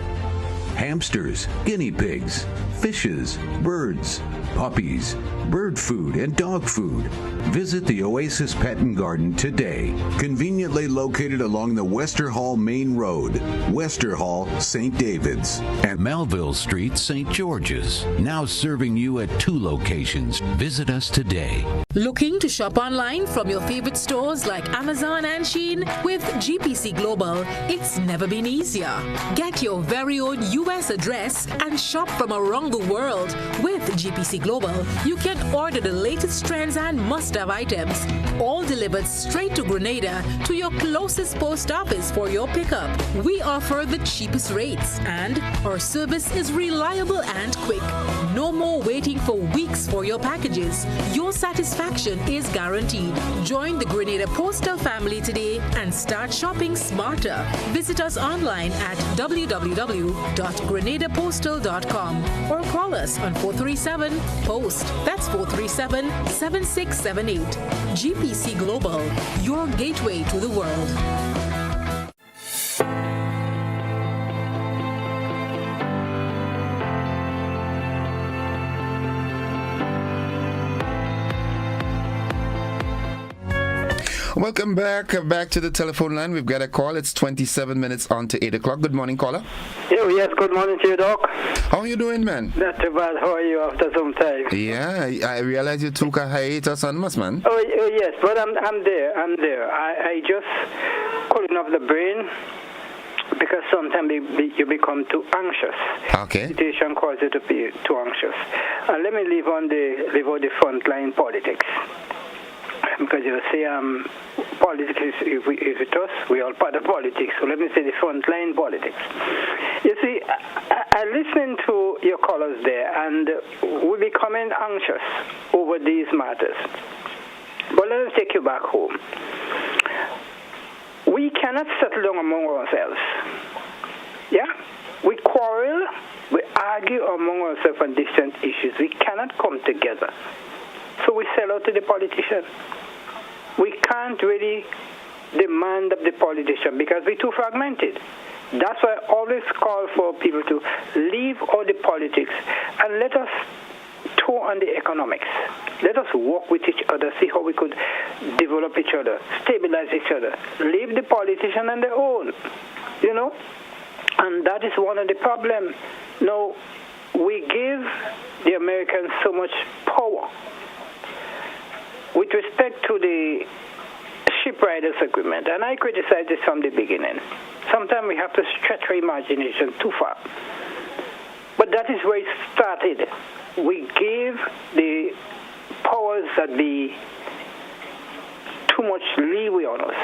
[SPEAKER 11] Hamsters, guinea pigs, fishes, birds, puppies, bird food, and dog food. Visit the Oasis Pet and Garden today. Conveniently located along the Wester Hall Main Road, Wester Hall, St. David's, and Melville Street, St. George's. Now serving you at 2 locations. Visit us today.
[SPEAKER 8] Looking to shop online from your favorite stores like Amazon and Shein? With GPC Global, it's never been easier. Get your very own US address and shop from around the world. With GPC Global, you can order the latest trends and must-have items, all delivered straight to Grenada to your closest post office for your pickup. We offer the cheapest rates, and our service is reliable and quick. No more waiting for weeks for your packages. Your satisfaction is guaranteed. Join the Grenada Postal family today and start shopping smarter. Visit us online at www.grenadapostal.com or call us on 437-POST. That's 437-7678. GPC Global, your gateway to the world.
[SPEAKER 1] Welcome back to the telephone line. We've got a call. It's 27 minutes on to 8 o'clock. Good morning, caller.
[SPEAKER 12] Yes, good morning to you, Doc.
[SPEAKER 1] How are you doing, man?
[SPEAKER 12] Not too bad. How are you after some time?
[SPEAKER 1] Yeah, I realize you took a hiatus on us, man.
[SPEAKER 12] Oh, yes, but I'm there. I just calling off the brain because sometimes you become too anxious.
[SPEAKER 1] Okay.
[SPEAKER 12] Situation causes you to be too anxious. Let me leave out the frontline politics. Because you say politics is with us, we are part of politics. So let me say the frontline politics. You see, I listened to your callers there, and we're becoming anxious over these matters. But let us take you back home. We cannot settle down among ourselves. Yeah? We quarrel, we argue among ourselves on different issues. We cannot come together. So we sell out to the politician. We can't really demand of the politician because we're too fragmented. That's why I always call for people to leave all the politics and let us tour on the economics. Let us work with each other, see how we could develop each other, stabilize each other. Leave the politician on their own, you know? And that is one of the problems. Now, we give the Americans so much power. With respect to the shipwriters agreement, and I criticized this from the beginning, sometimes we have to stretch our imagination too far. But that is where it started. We give the powers that be too much leeway on us.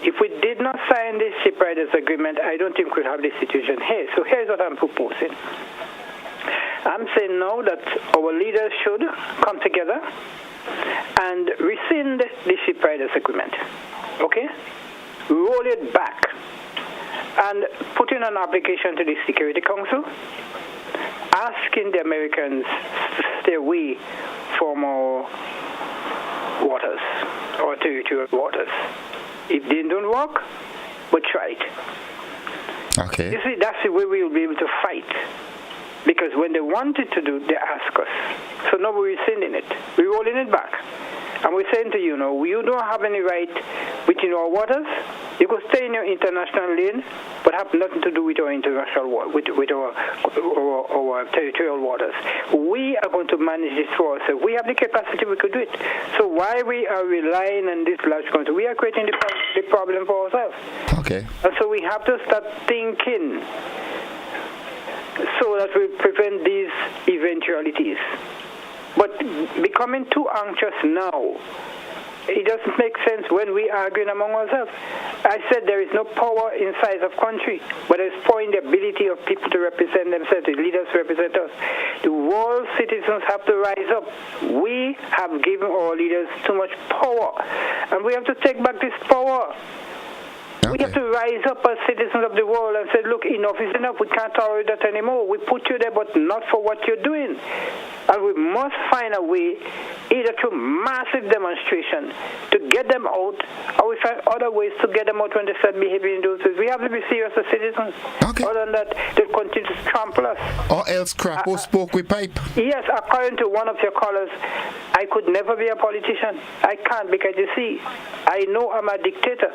[SPEAKER 12] If we did not sign this shipwriters agreement, I don't think we'd have this situation here. So here's what I'm proposing. I'm saying now that our leaders should come together and rescind the shipwriters agreement. Okay? Roll it back and put in an application to the Security Council asking the Americans to stay away from our waters, our territorial waters. If they don't work, we'll try it.
[SPEAKER 1] Okay.
[SPEAKER 12] You see, that's the way we will be able to fight. Because when they wanted to do, they ask us. So now we're rescinding it. We're rolling it back. And we're saying to you, no, you don't have any right within our waters. You could stay in your international lane, but have nothing to do with our international with our territorial waters. We are going to manage this for ourselves. We have the capacity, we could do it. So why we are relying on this large country? We are creating the problem for ourselves.
[SPEAKER 1] Okay.
[SPEAKER 12] And so we have to start thinking so that we prevent these eventualities. But becoming too anxious now, it doesn't make sense when we are arguing among ourselves. I said there is no power in size of country, but there is power in the ability of people to represent themselves, the leaders represent us. The world citizens have to rise up. We have given our leaders too much power, and we have to take back this power. We have to rise up as citizens of the world and say, look, enough is enough. We can't tolerate that anymore. We put you there, but not for what you're doing. And we must find a way, either through massive demonstration, to get them out, or we find other ways to get them out when they start behaving in those ways. We have to be serious as citizens.
[SPEAKER 1] Okay.
[SPEAKER 12] Other than that, they'll continue to trample us.
[SPEAKER 1] Or else Crapo spoke with pipe.
[SPEAKER 12] Yes, according to one of your callers, I could never be a politician. I can't, because you see, I know I'm a dictator,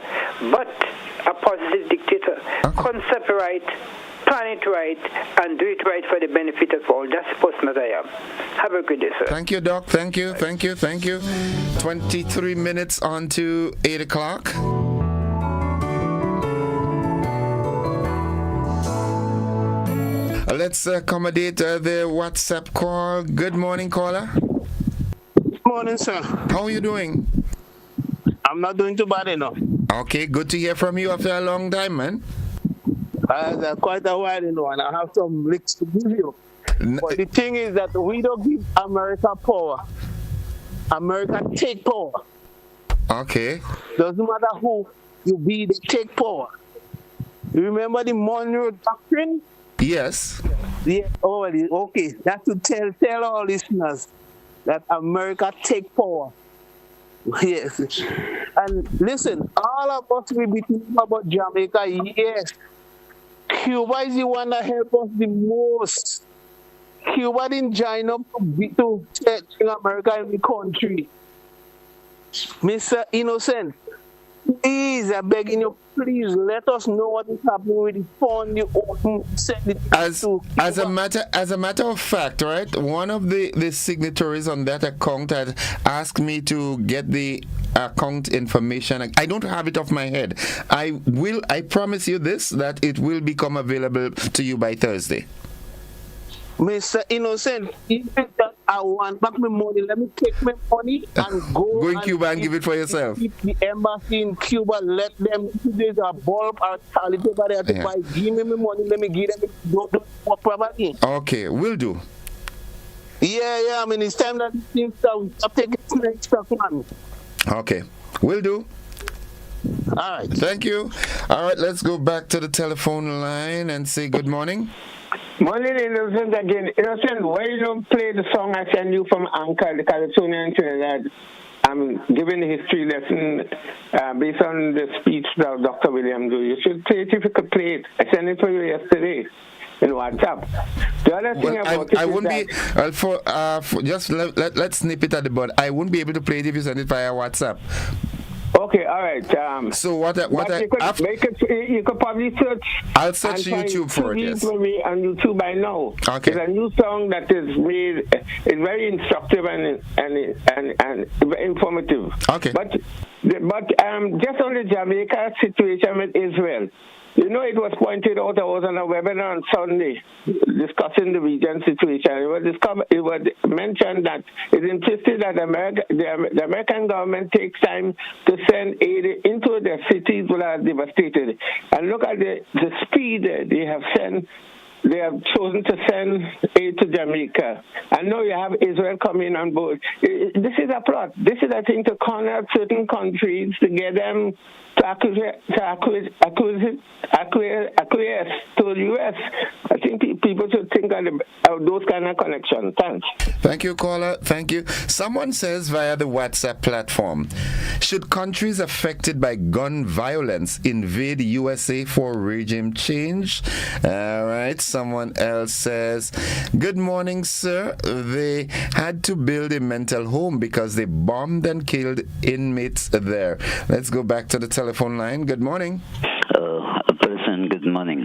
[SPEAKER 12] but a positive dictator. Concept right, plan it right, and do it right for the benefit of all. That's the person that I am. Have a good day, sir.
[SPEAKER 1] Thank you, Doc. Thank you. 23 minutes on to 8 o'clock. Let's accommodate the WhatsApp call. Good morning, caller.
[SPEAKER 13] Morning, sir.
[SPEAKER 1] How are you doing?
[SPEAKER 13] I'm not doing too bad enough.
[SPEAKER 1] Okay, good to hear from you after a long time, man.
[SPEAKER 13] Quite a while, and I have some licks to give you. But the thing is that we don't give America power. America take power.
[SPEAKER 1] Okay.
[SPEAKER 13] Doesn't matter who you be, they take power. You remember the Monroe Doctrine?
[SPEAKER 1] Yes.
[SPEAKER 13] Yeah. Oh, okay. That's to tell our listeners that America take power. Yes. And listen, all of us will be thinking about Jamaica, yes. Cuba is the one that helped us the most. Cuba didn't join up to take America in the country. Mr. Innocent, please, I'm begging you, please let us know what is happening with the fund you send it
[SPEAKER 1] as a matter of fact, right? One of the signatories on that account had asked me to get the account information. I don't have it off my head. I promise you this, that it will become available to you by Thursday.
[SPEAKER 13] Mr. Innocent, if I want back my money, let me take my money and go
[SPEAKER 1] in Cuba and give it for yourself.
[SPEAKER 13] The embassy in Cuba, let them, there's a bulb or toilet over there to buy. Give me my money, let me give them, don't do what property.
[SPEAKER 1] Okay, will do.
[SPEAKER 13] Yeah, I mean, it's time that things start taking next stuff, man.
[SPEAKER 1] Okay, will do.
[SPEAKER 13] All right.
[SPEAKER 1] Thank you. All right, let's go back to the telephone line and say good morning.
[SPEAKER 4] Morning, Innocent again. Innocent, why you don't play the song I sent you from Anchor, the Californian Trinidad? I'm giving a history lesson based on the speech that Dr. William do. You should play it if you could play it. I sent it for you yesterday in WhatsApp. The other thing about
[SPEAKER 1] I wouldn't be just let's snip it at the bud. I wouldn't be able to play it if you send it via WhatsApp.
[SPEAKER 4] Okay, all right.
[SPEAKER 1] So
[SPEAKER 4] you could probably search.
[SPEAKER 1] I'll search YouTube for it. Yes.
[SPEAKER 4] On YouTube by now.
[SPEAKER 1] Okay.
[SPEAKER 4] It's a new song that is made. It's very instructive and informative.
[SPEAKER 1] Okay.
[SPEAKER 4] But just on the Jamaica situation with Israel. You know, it was pointed out, I was on a webinar on Sunday discussing the region situation. It was mentioned that it's insisted that the American government takes time to send aid into the cities that are devastated. And look at the speed they have chosen to send aid to Jamaica. I know you have Israel coming on board. This is a plot. This is a thing to corner certain countries to get them to acquiesce to the U.S. I think people should think of those kind of connections. Thanks.
[SPEAKER 1] Thank you, caller. Thank you. Someone says via the WhatsApp platform, should countries affected by gun violence invade USA for regime change? All right. Someone else says, good morning, sir. They had to build a mental home because they bombed and killed inmates there. Let's go back to the telephone telephone line. Good morning.
[SPEAKER 14] Person, good morning.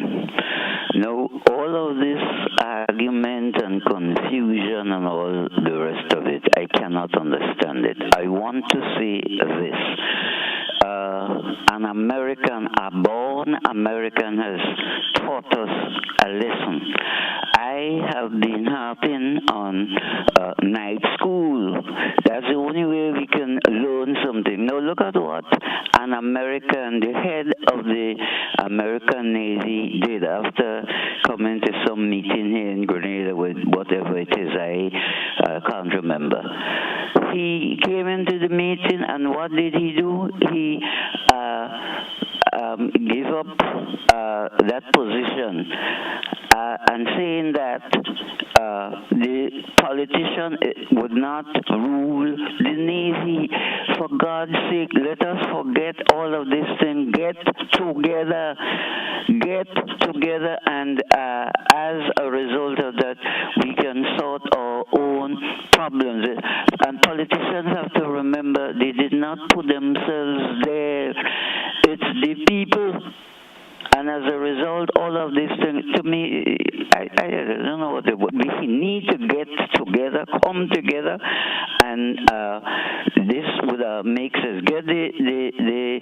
[SPEAKER 14] Now, all of this argument and confusion and all the rest of it, I cannot understand it. I want to say this. An American, a born American, has taught us a lesson. I have been harping on night school. That's the only way we can learn something. Now look at what an American, the head of the American Navy did after coming to some meeting here in Grenada with whatever it is, I can't remember. He came into the meeting and what did he do? He gave up that position and saying that the politician would not rule the Navy. For God's sake, let us forget all of this thing. Get together, and as a result of that, we can sort our own problems. And politicians have to remember they did not put themselves there. It's the people. And as a result, all of these things, to me, I don't know what we need to get together, come together, and this would make sense. Get the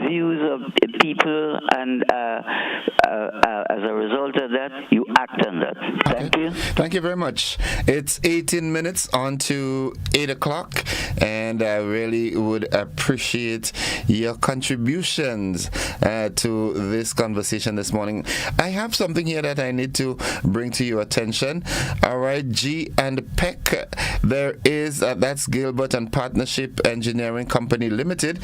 [SPEAKER 14] views of people, and as a result of that, you act on that. Thank you.
[SPEAKER 1] Thank you very much. It's 18 minutes on to 8 o'clock, and I really would appreciate your contributions to this conversation this morning. I have something here that I need to bring to your attention. All right, G and Peck. There is that's Gilbert and Partnership Engineering Company Limited.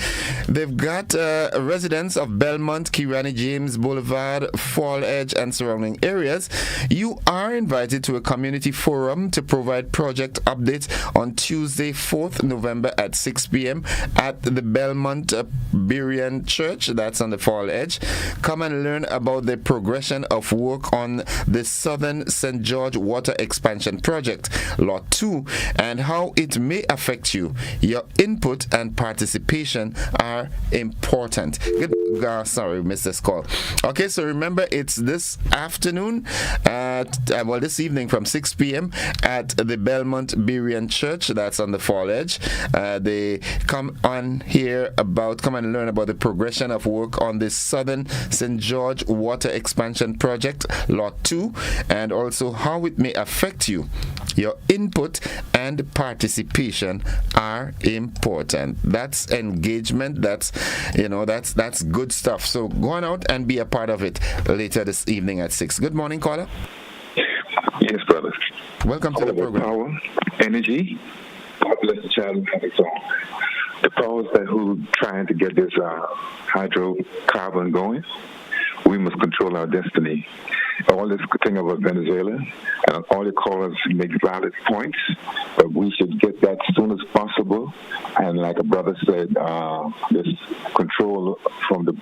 [SPEAKER 1] They've got residents of Belmont, Kirani James Boulevard, Fall Edge, and surrounding areas. You are invited to a community forum to provide project updates on Tuesday, 4th November at 6 p.m. at the Belmont Berean Church. That's on the Fall Edge. Come and learn about the progression of work on the Southern St. George Water Expansion Project, Lot 2, and how it may affect you. Your input and participation are important. Sorry, missed this call. Okay, so remember, it's this afternoon, this evening from 6 p.m. at the Belmont Berean Church. That's on the Fall Edge. They come and learn about the progression of work on the Southern St. George Water Expansion Project, Lot 2, and also how it may affect you. Your input and participation are important. That's engagement. That's good stuff. So go on out and be a part of it later this evening at 6. Good morning, caller.
[SPEAKER 16] Yes, brother.
[SPEAKER 1] Welcome to the program.
[SPEAKER 16] Power, energy. God bless the child and have its own. The powers who trying to get this hydrocarbon going, we must control our destiny. All this thing about Venezuela, all the callers make valid points, but we should get that as soon as possible. And like a brother said, this control from the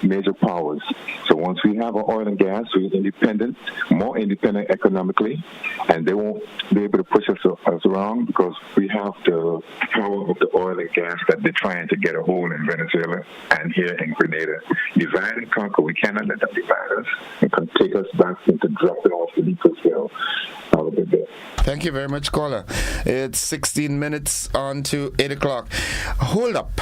[SPEAKER 16] major powers. So once we have our oil and gas, we're independent, more independent economically, and they won't be able to push us around because we have the power of the oil and gas that they're trying to get a hold in Venezuela and here in Grenada. Divide and conquer. We cannot let them divide us and take us back into dropping off the eco scale. Have a good day.
[SPEAKER 1] Thank you very much, caller. It's 16 minutes on to 8 o'clock. Hold up.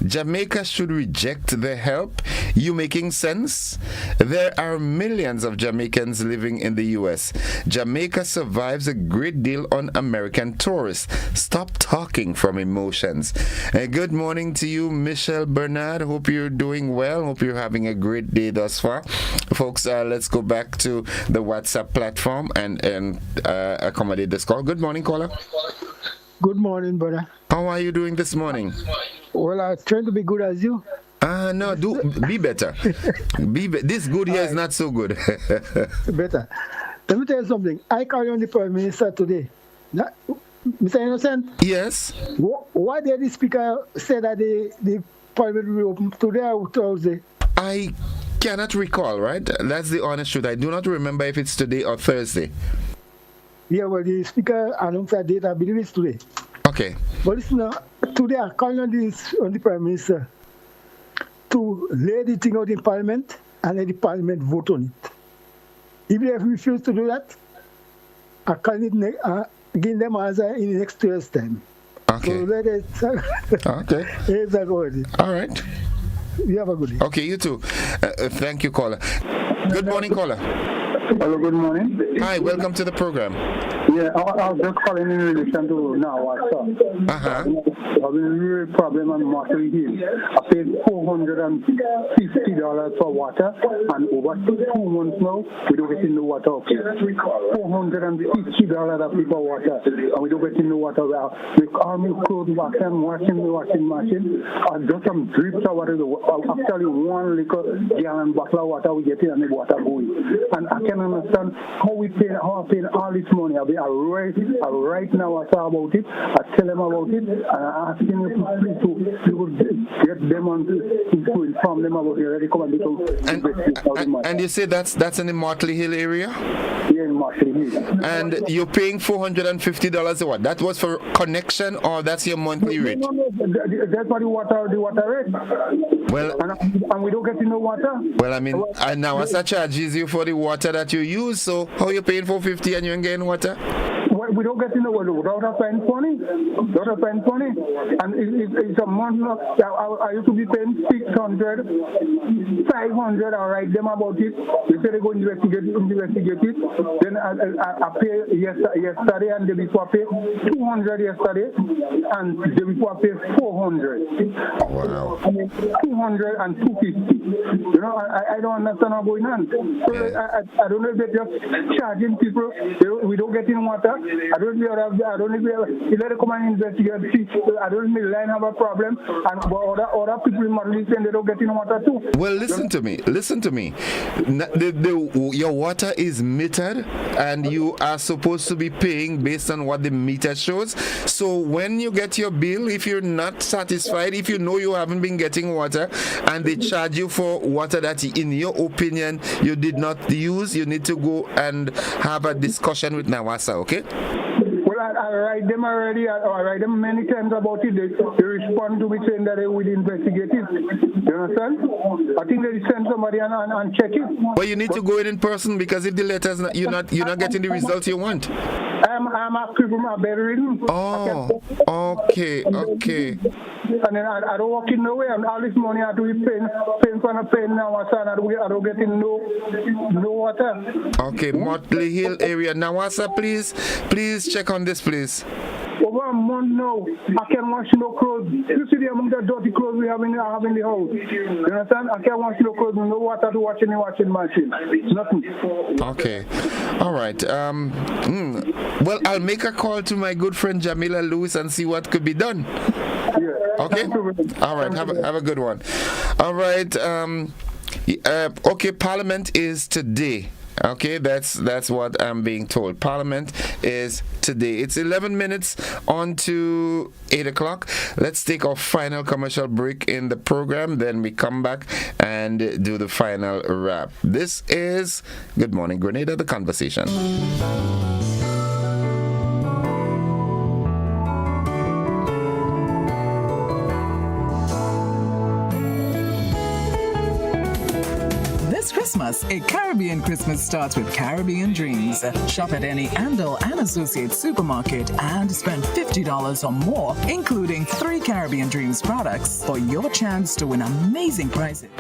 [SPEAKER 1] Jamaica should reject the help. You making sense? There are millions of Jamaicans living in the U.S. Jamaica survives a great deal on American tourists. Stop talking from emotions. Good morning to you, Michelle Bernard. Hope you're doing well. Hope you're having a great day thus far. Folks, let's go back to the WhatsApp platform and accommodate this call. Good morning, caller.
[SPEAKER 17] Good morning, brother.
[SPEAKER 1] How are you doing this morning?
[SPEAKER 17] Well, I'm trying to be good as you.
[SPEAKER 1] No, be better. This good here is not so good.
[SPEAKER 17] Better. Let me tell you something. I carry on the Prime Minister today. Mr. Innocent?
[SPEAKER 1] Yes?
[SPEAKER 17] Why did the Speaker say that the Parliament will be open today or Thursday?
[SPEAKER 1] I cannot recall, right? That's the honest truth. I do not remember if it's today or Thursday.
[SPEAKER 17] Yeah, well, the Speaker announced that date. I believe it's today.
[SPEAKER 1] Okay.
[SPEAKER 17] But listen, today I called on the Prime Minister. to lay the thing out in Parliament and let the Parliament vote on it. If they refuse to do that, I can give them answer in the next 2 years' time.
[SPEAKER 1] Okay.
[SPEAKER 17] So let it.
[SPEAKER 1] Okay.
[SPEAKER 17] It's already.
[SPEAKER 1] All right.
[SPEAKER 17] You have a good day.
[SPEAKER 1] Okay, you too. Thank you, caller. Good morning, caller.
[SPEAKER 18] Hello, good morning.
[SPEAKER 1] Hi, welcome to the program.
[SPEAKER 18] Yeah, I was just calling in relation to now what's up. Having a real problem on Marshall Hill. I paid $450 for water, and over 2 months now, we don't get no water up here. $450 I pay for water, and we don't get no water. We all my clothes washing the washing machine, and just some drips of water. Actually, 1 liter gallon bottle of water we get in, and the water going. And I can understand how I pay all this money. I right now I talk about it, I tell them about it, and I ask them to get them on to inform them about it. Already come and
[SPEAKER 1] and you say that's in the Martley Hill area?
[SPEAKER 18] Yeah, in Martley Hill.
[SPEAKER 1] And you're paying $450 a what? That was for connection, or that's your monthly rate?
[SPEAKER 18] No, that's what the water rate.
[SPEAKER 1] Well,
[SPEAKER 18] and we don't get no water.
[SPEAKER 1] Well, I mean, and now Asa charges you for the water that you use, so how are you paying $450 and you ain't getting water?
[SPEAKER 18] We don't get in the water without a spend money. And it's a month. I used to be paying $600, $500. I write them about it. They say they go investigate it. Then I pay yesterday and the before I pay $200 yesterday, and the before I pay $400.
[SPEAKER 1] Wow.
[SPEAKER 18] $200 and $250. You know, I don't understand what's going on. So I don't know if they're just charging people. We don't get in water. I don't know if you let them come and investigate. I don't know if the line have a problem, and other people in Marley saying they don't get in water too.
[SPEAKER 1] Well, listen to me. Your water is metered, and you are supposed to be paying based on what the meter shows. So when you get your bill, if you're not satisfied, if you know you haven't been getting water, and they charge you for water that, in your opinion, you did not use, you need to go and have a discussion with Nawasa, okay?
[SPEAKER 18] I write them already. I write them many times about it. They respond to me saying that they will investigate it. You understand? I think they send somebody and check it.
[SPEAKER 1] But you need to go in person, because if the letters you're not getting the results you want.
[SPEAKER 18] I'm asking for my bedroom.
[SPEAKER 1] Oh, okay.
[SPEAKER 18] And then I don't walk in nowhere. And all this money I have to be paying now. I don't get in no water.
[SPEAKER 1] Okay, Motley Hill area. Nawasa, please check on this, please.
[SPEAKER 18] Over a month now, I can't wash no clothes. You see the amount of dirty clothes we have in the house. You understand? I can't wash no clothes, no water to wash in the washing machine. Nothing.
[SPEAKER 1] Okay. All right. Well, I'll make a call to my good friend Jamila Lewis and see what could be done.
[SPEAKER 18] Yeah.
[SPEAKER 1] Okay? All right. Have a good one. All right. Okay, Parliament is today. Okay, that's what I'm being told. Parliament is today. It's 11 minutes on to 8 o'clock. Let's take our final commercial break in the program. Then we come back and do the final wrap. This is Good Morning Grenada, the conversation.
[SPEAKER 19] This Christmas, a Caribbean Christmas starts with Caribbean Dreams. Shop at any Andal and Associates supermarket and spend $50 or more, including 3 Caribbean Dreams products, for your chance to win amazing prizes.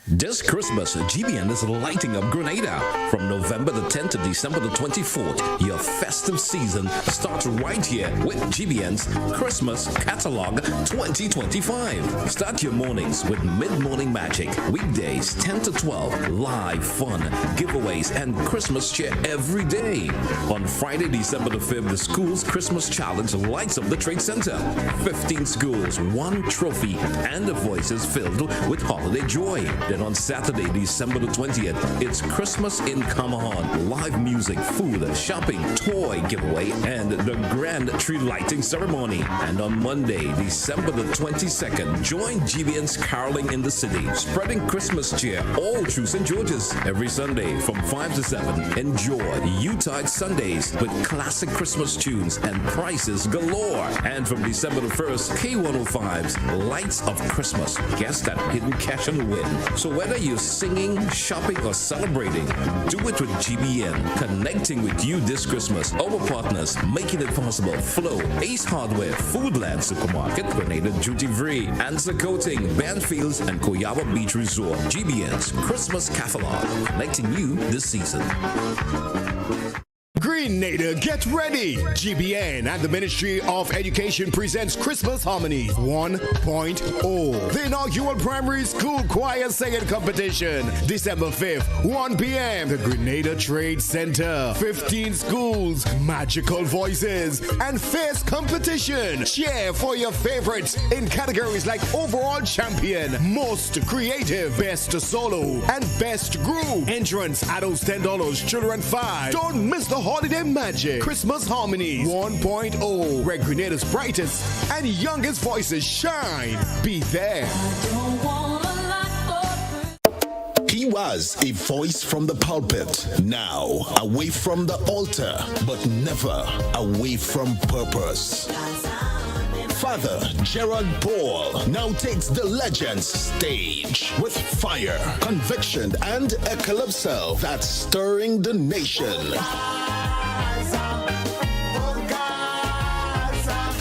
[SPEAKER 5] This Christmas, GBN is lighting up Grenada. From November the 10th to December the 24th, your festive season starts right here with GBN's Christmas Catalog 2025. Start your mornings with mid-morning magic. Weekdays 10 to 12, live fun, giveaways, and Christmas cheer every day. On Friday, December the 5th, the school's Christmas challenge lights up the Trade Center. 15 schools, 1 trophy, and the voices filled with holiday joy. Then on On Saturday, December the 20th, it's Christmas in Kamahan. Live music, food, shopping, toy giveaway, and the grand tree lighting ceremony. And on Monday, December the 22nd, join GBN's caroling in the city, spreading Christmas cheer all through St. George's. Every Sunday from 5 to 7, enjoy Utah Sundays with classic Christmas tunes and prices galore. And from December the 1st, K105's Lights of Christmas. Guess that hidden cash on the win. So whether you're singing, shopping, or celebrating, do it with GBN. Connecting with you this Christmas. Our partners making it possible. Flow, Ace Hardware, Foodland Supermarket, Grenada Duty Free, Answer Coating, Banfields, and Koyaba Beach Resort. GBN's Christmas Catalog. Connecting you this season.
[SPEAKER 22] Grenada, get ready! GBN and the Ministry of Education presents Christmas Harmonies 1.0. The inaugural primary school choir singing competition, December 5th, 1 p.m. The Grenada Trade Center. 15 schools, magical voices, and fierce competition. Cheer for your favorites in categories like Overall Champion, Most Creative, Best Solo, and Best Group. Entrance, adults $10, children $5. Don't miss the holiday magic. Christmas Harmonies 1.0, where Grenada's brightest and youngest voices shine. Be there.
[SPEAKER 2] He was a voice from the pulpit, now away from the altar, but never away from purpose. Father Gerald Paul now takes the Legends stage with fire, conviction, and a calypso that's stirring the nation.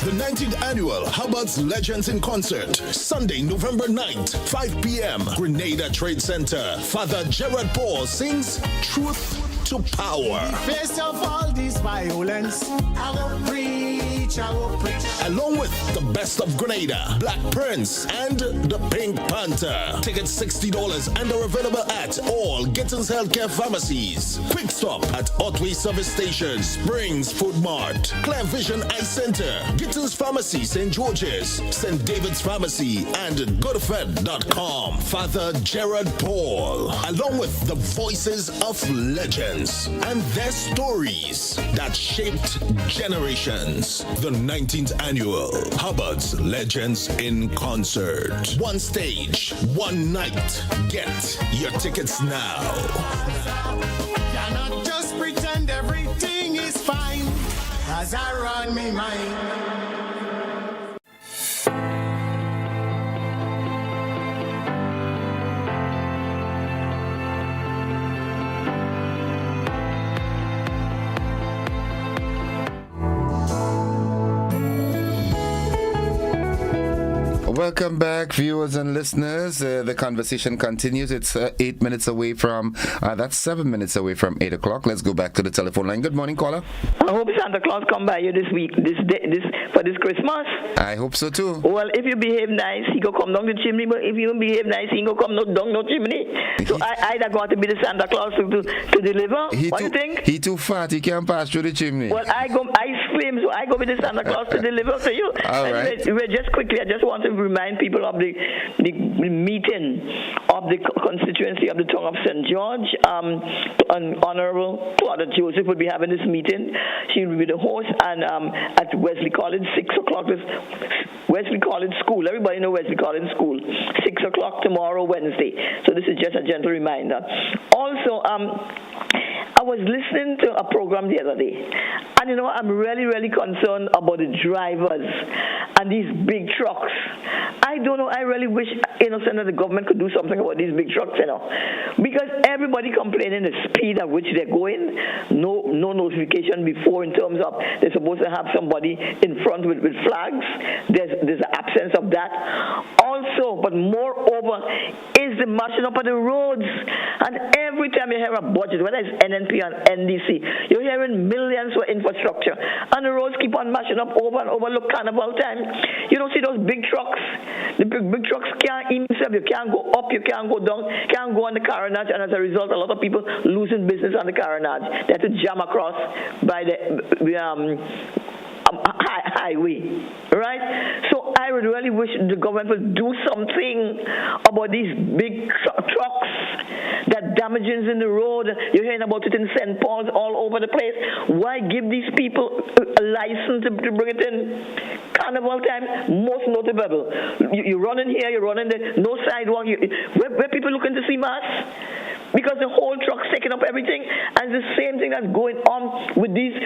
[SPEAKER 2] The 19th annual Hubbard's Legends in Concert, Sunday, November 9th, 5 p.m., Grenada Trade Center. Father Gerard Paul sings Truth to Power.
[SPEAKER 3] Face of all this violence, I will preach, I will preach.
[SPEAKER 2] Along with the best of Grenada, Black Prince, and the Pink Panther. Tickets $60 and are available at all Gittins Healthcare Pharmacies. Quick Stop at Otway Service Station, Springs Food Mart, Clear Vision Eye Center, Gittins Pharmacy, St. George's, St. David's Pharmacy, and GoodFed.com. Father Gerard Paul, along with the voices of legends and their stories that shaped generations. The 19th annual Hubbard's Legends in Concert. One stage, one night. Get your tickets now.
[SPEAKER 3] Cannot just pretend everything is fine as I run me mind.
[SPEAKER 1] Welcome back, viewers and listeners. The conversation continues. It's 8 minutes away from, that's 7 minutes away from 8 o'clock. Let's go back to the telephone line. Good morning, caller.
[SPEAKER 20] I hope Santa Claus come by you this week, for this Christmas.
[SPEAKER 1] I hope so too.
[SPEAKER 20] Well, if you behave nice, he go come down the chimney. But if you don't behave nice, he go come down no chimney. So I got to be the Santa Claus to deliver. What do you think?
[SPEAKER 1] He too fat. He can't pass through the chimney.
[SPEAKER 20] Well, I scream, so I go with the Santa Claus to deliver to you.
[SPEAKER 1] All right.
[SPEAKER 20] Anyway, just quickly, I just want to remind people of the meeting of the constituency of the town of St. George. Honorable Claudia Joseph will be having this meeting. She will be the host, and at Wesley College, 6 o'clock. Wesley College School. Everybody know Wesley College School. 6 o'clock tomorrow, Wednesday. So this is just a gentle reminder. Also, I was listening to a program the other day, and you know, I'm really, really concerned about the drivers and these big trucks. I don't know, I really wish, Innocent, that the government could do something about these big trucks, you know, because everybody complaining the speed at which they're going, no notification before in terms of they're supposed to have somebody in front with flags. There's an absence of that. Also, but moreover, is the mashing up of the roads. And every time you hear a budget, whether it's NNP or NDC, you're hearing millions for infrastructure. And the roads keep on mashing up over and over. Look, carnival time. You don't see those big trucks. The big trucks can't even serve. You can't go up, you can't go down, can't go on the carronage. And as a result, a lot of people losing business on the carronage. They have to jam across by the highway, right? So I would really wish the government would do something about these big trucks that damages in the road. You're hearing about it in St. Paul's all over the place. Why give these people a license to bring it in? Carnival time, most notable. You run in here, you run in there, no sidewalk. Where people looking to see mass? Because the whole truck's taking up everything, and the same thing that's going on with these,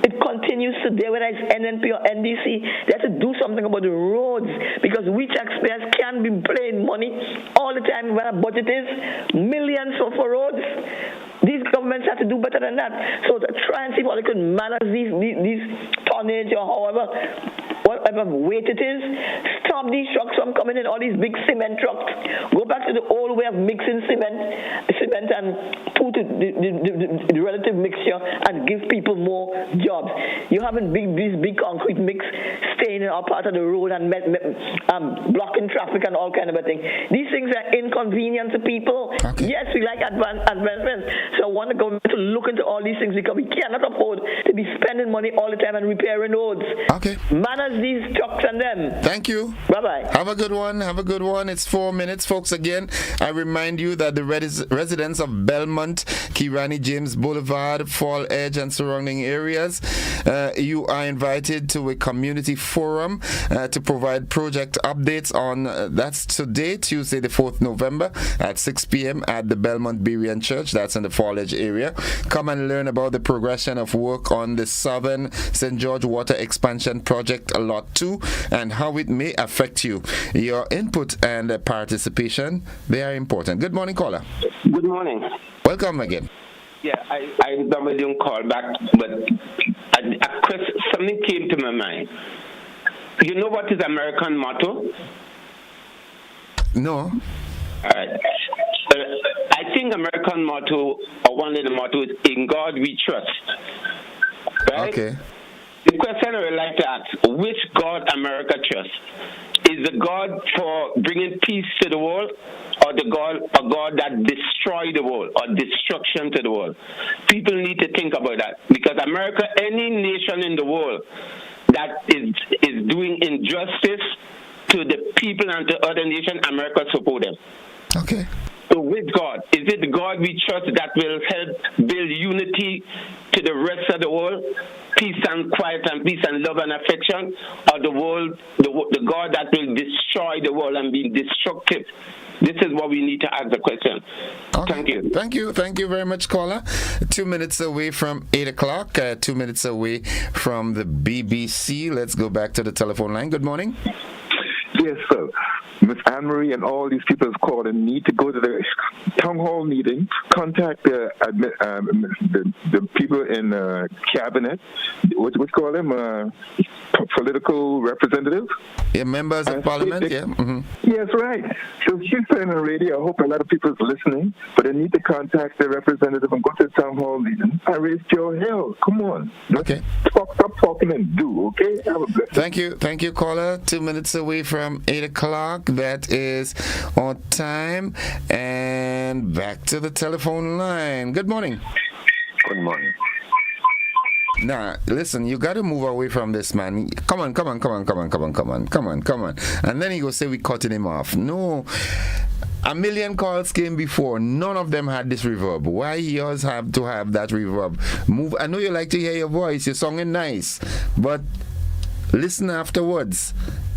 [SPEAKER 20] it continues today, whether it's NNP or NDC. They have to do something about the roads, because we taxpayers can't be paying money all the time when our budget is millions for roads. These governments have to do better than that. So to try and see how they could manage these tonnage or however, whatever weight it is, stop these trucks from coming in, all these big cement trucks. Go back to the old way of mixing cement and put the relative mixture and give people more jobs. You haven't these big concrete mix staying in our part of the road and blocking traffic and all kind of a thing. These things are inconvenient to people. Okay. Yes, we like advancements. So I want the government to look into all these things, because we cannot afford to be spending money all the time and repairing roads.
[SPEAKER 1] Okay.
[SPEAKER 20] Manage these trucks and them.
[SPEAKER 1] Thank you.
[SPEAKER 20] Bye-bye.
[SPEAKER 1] Have a good one. Have a good one. It's 4 minutes, folks. Again, I remind you that the residents of Belmont, Kirani, James Boulevard, Fall Edge, and surrounding areas, you are invited to a community forum to provide project updates on, that's today, Tuesday the 4th November at 6 p.m. at the Belmont Berean Church. That's in the Fall Edge area. Come and learn about the progression of work on the Southern St. George Water Expansion Project Lot 2 and how it may affect you. Your input and participation, they are important. Good morning, caller.
[SPEAKER 6] Good morning.
[SPEAKER 1] Welcome again.
[SPEAKER 6] Yeah, I normally don't call back, but something came to my mind. You know what is American motto?
[SPEAKER 1] No.
[SPEAKER 6] All right. I think American motto, or one of the mottos, is "In God We Trust." Right? Okay. The question I would like to ask: which God America trusts? Is the God for bringing peace to the world, or a God that destroy the world or destruction to the world? People need to think about that, because America, any nation in the world that is doing injustice to the people and to other nations, America support them.
[SPEAKER 1] Okay.
[SPEAKER 6] So with God, is it the God we trust that will help build unity to the rest of the world? Peace and quiet and peace and love and affection, or the God that will destroy the world and be destructive? This is what we need to ask the question.
[SPEAKER 1] Okay. Thank you. Thank you very much, caller. 2 minutes away from 8 o'clock, 2 minutes away from the BBC. Let's go back to the telephone line. Good morning.
[SPEAKER 16] Yes, sir. Miss Anne-Marie and all these people have called and need to go to the town hall meeting, contact the people in cabinet, what call them, political representatives.
[SPEAKER 1] Yeah, members of parliament, yeah. Mm-hmm.
[SPEAKER 16] Yes, right. So she's saying on the radio, I hope a lot of people are listening, but they need to contact the representative and go to the town hall meeting. I raised your hell. Come on.
[SPEAKER 1] Okay.
[SPEAKER 16] Stop talking and do, okay? Have a blessing.
[SPEAKER 1] Thank you. Thank you, caller. 2 minutes away from 8 o'clock. That is on time. And back to the telephone line. Good morning.
[SPEAKER 16] Good morning.
[SPEAKER 1] Nah, listen, you got to move away from this, man. Come on. And then he go say we cutting him off. No. A million calls came before. None of them had this reverb. Why yours have to have that reverb? Move. I know you like to hear your voice. Your song is nice. But listen afterwards.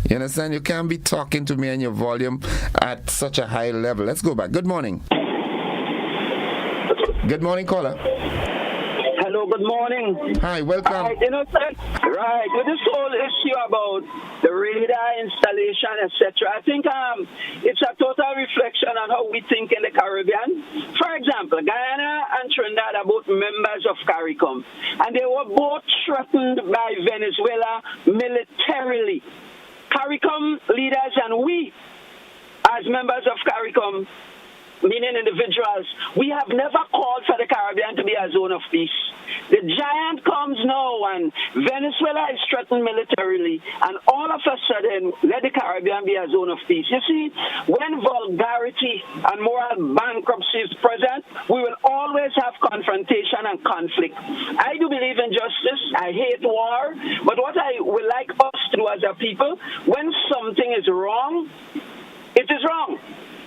[SPEAKER 1] You understand? You can't be talking to me and your volume at such a high level. Let's go back. Good morning. Good morning, caller.
[SPEAKER 7] Hello, good morning.
[SPEAKER 1] Hi, welcome.
[SPEAKER 7] Right, with this whole issue about the radar installation, etc., I think it's a total reflection on how we think in the Caribbean. For example, Guyana and Trinidad are both members of CARICOM, and they were both threatened by Venezuela militarily. CARICOM leaders and we, as members of CARICOM, meaning individuals, we have never called for the Caribbean to be a zone of peace. The giant comes now and when Venezuela is threatened militarily, and all of a sudden let the Caribbean be a zone of peace. You see, when vulgarity and moral bankruptcy is present, we will always have confrontation and conflict. I do believe in justice. I hate war. But what I would like us to do as a people, when something is wrong, it is wrong.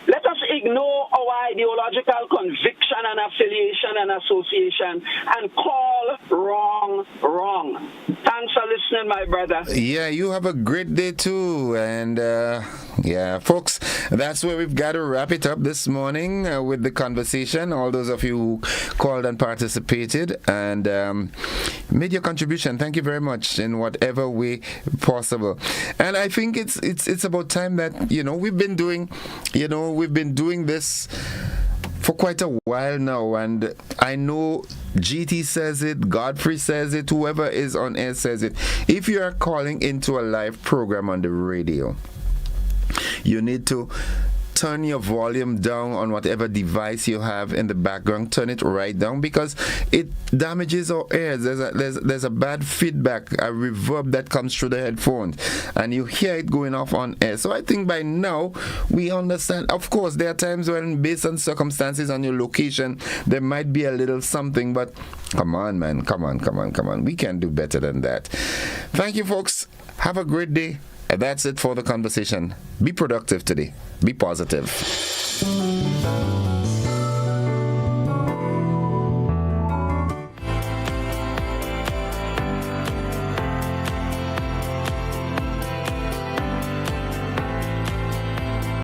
[SPEAKER 7] Let us ignore our ideological conviction and affiliation and association and call wrong wrong. Thanks for listening, my brother.
[SPEAKER 1] Yeah, you have a great day too. And yeah, folks, that's where we've got to wrap it up this morning with the conversation. All those of you who called and participated and made your contribution, thank you very much in whatever way possible. And I think it's about time that, we've been doing this for quite a while now, and I know GT says it, Godfrey says it, whoever is on air says it. If you are calling into a live program on the radio, you need to turn your volume down on whatever device you have in the background. Turn it right down, because it damages our ears. There's a bad feedback, a reverb that comes through the headphones, and you hear it going off on air. So I think by now we understand. Of course, there are times when, based on circumstances on your location, there might be a little something, but come on, man. Come on. We can do better than that. Thank you, folks. Have a great day. And that's it for the conversation. Be productive today. Be positive.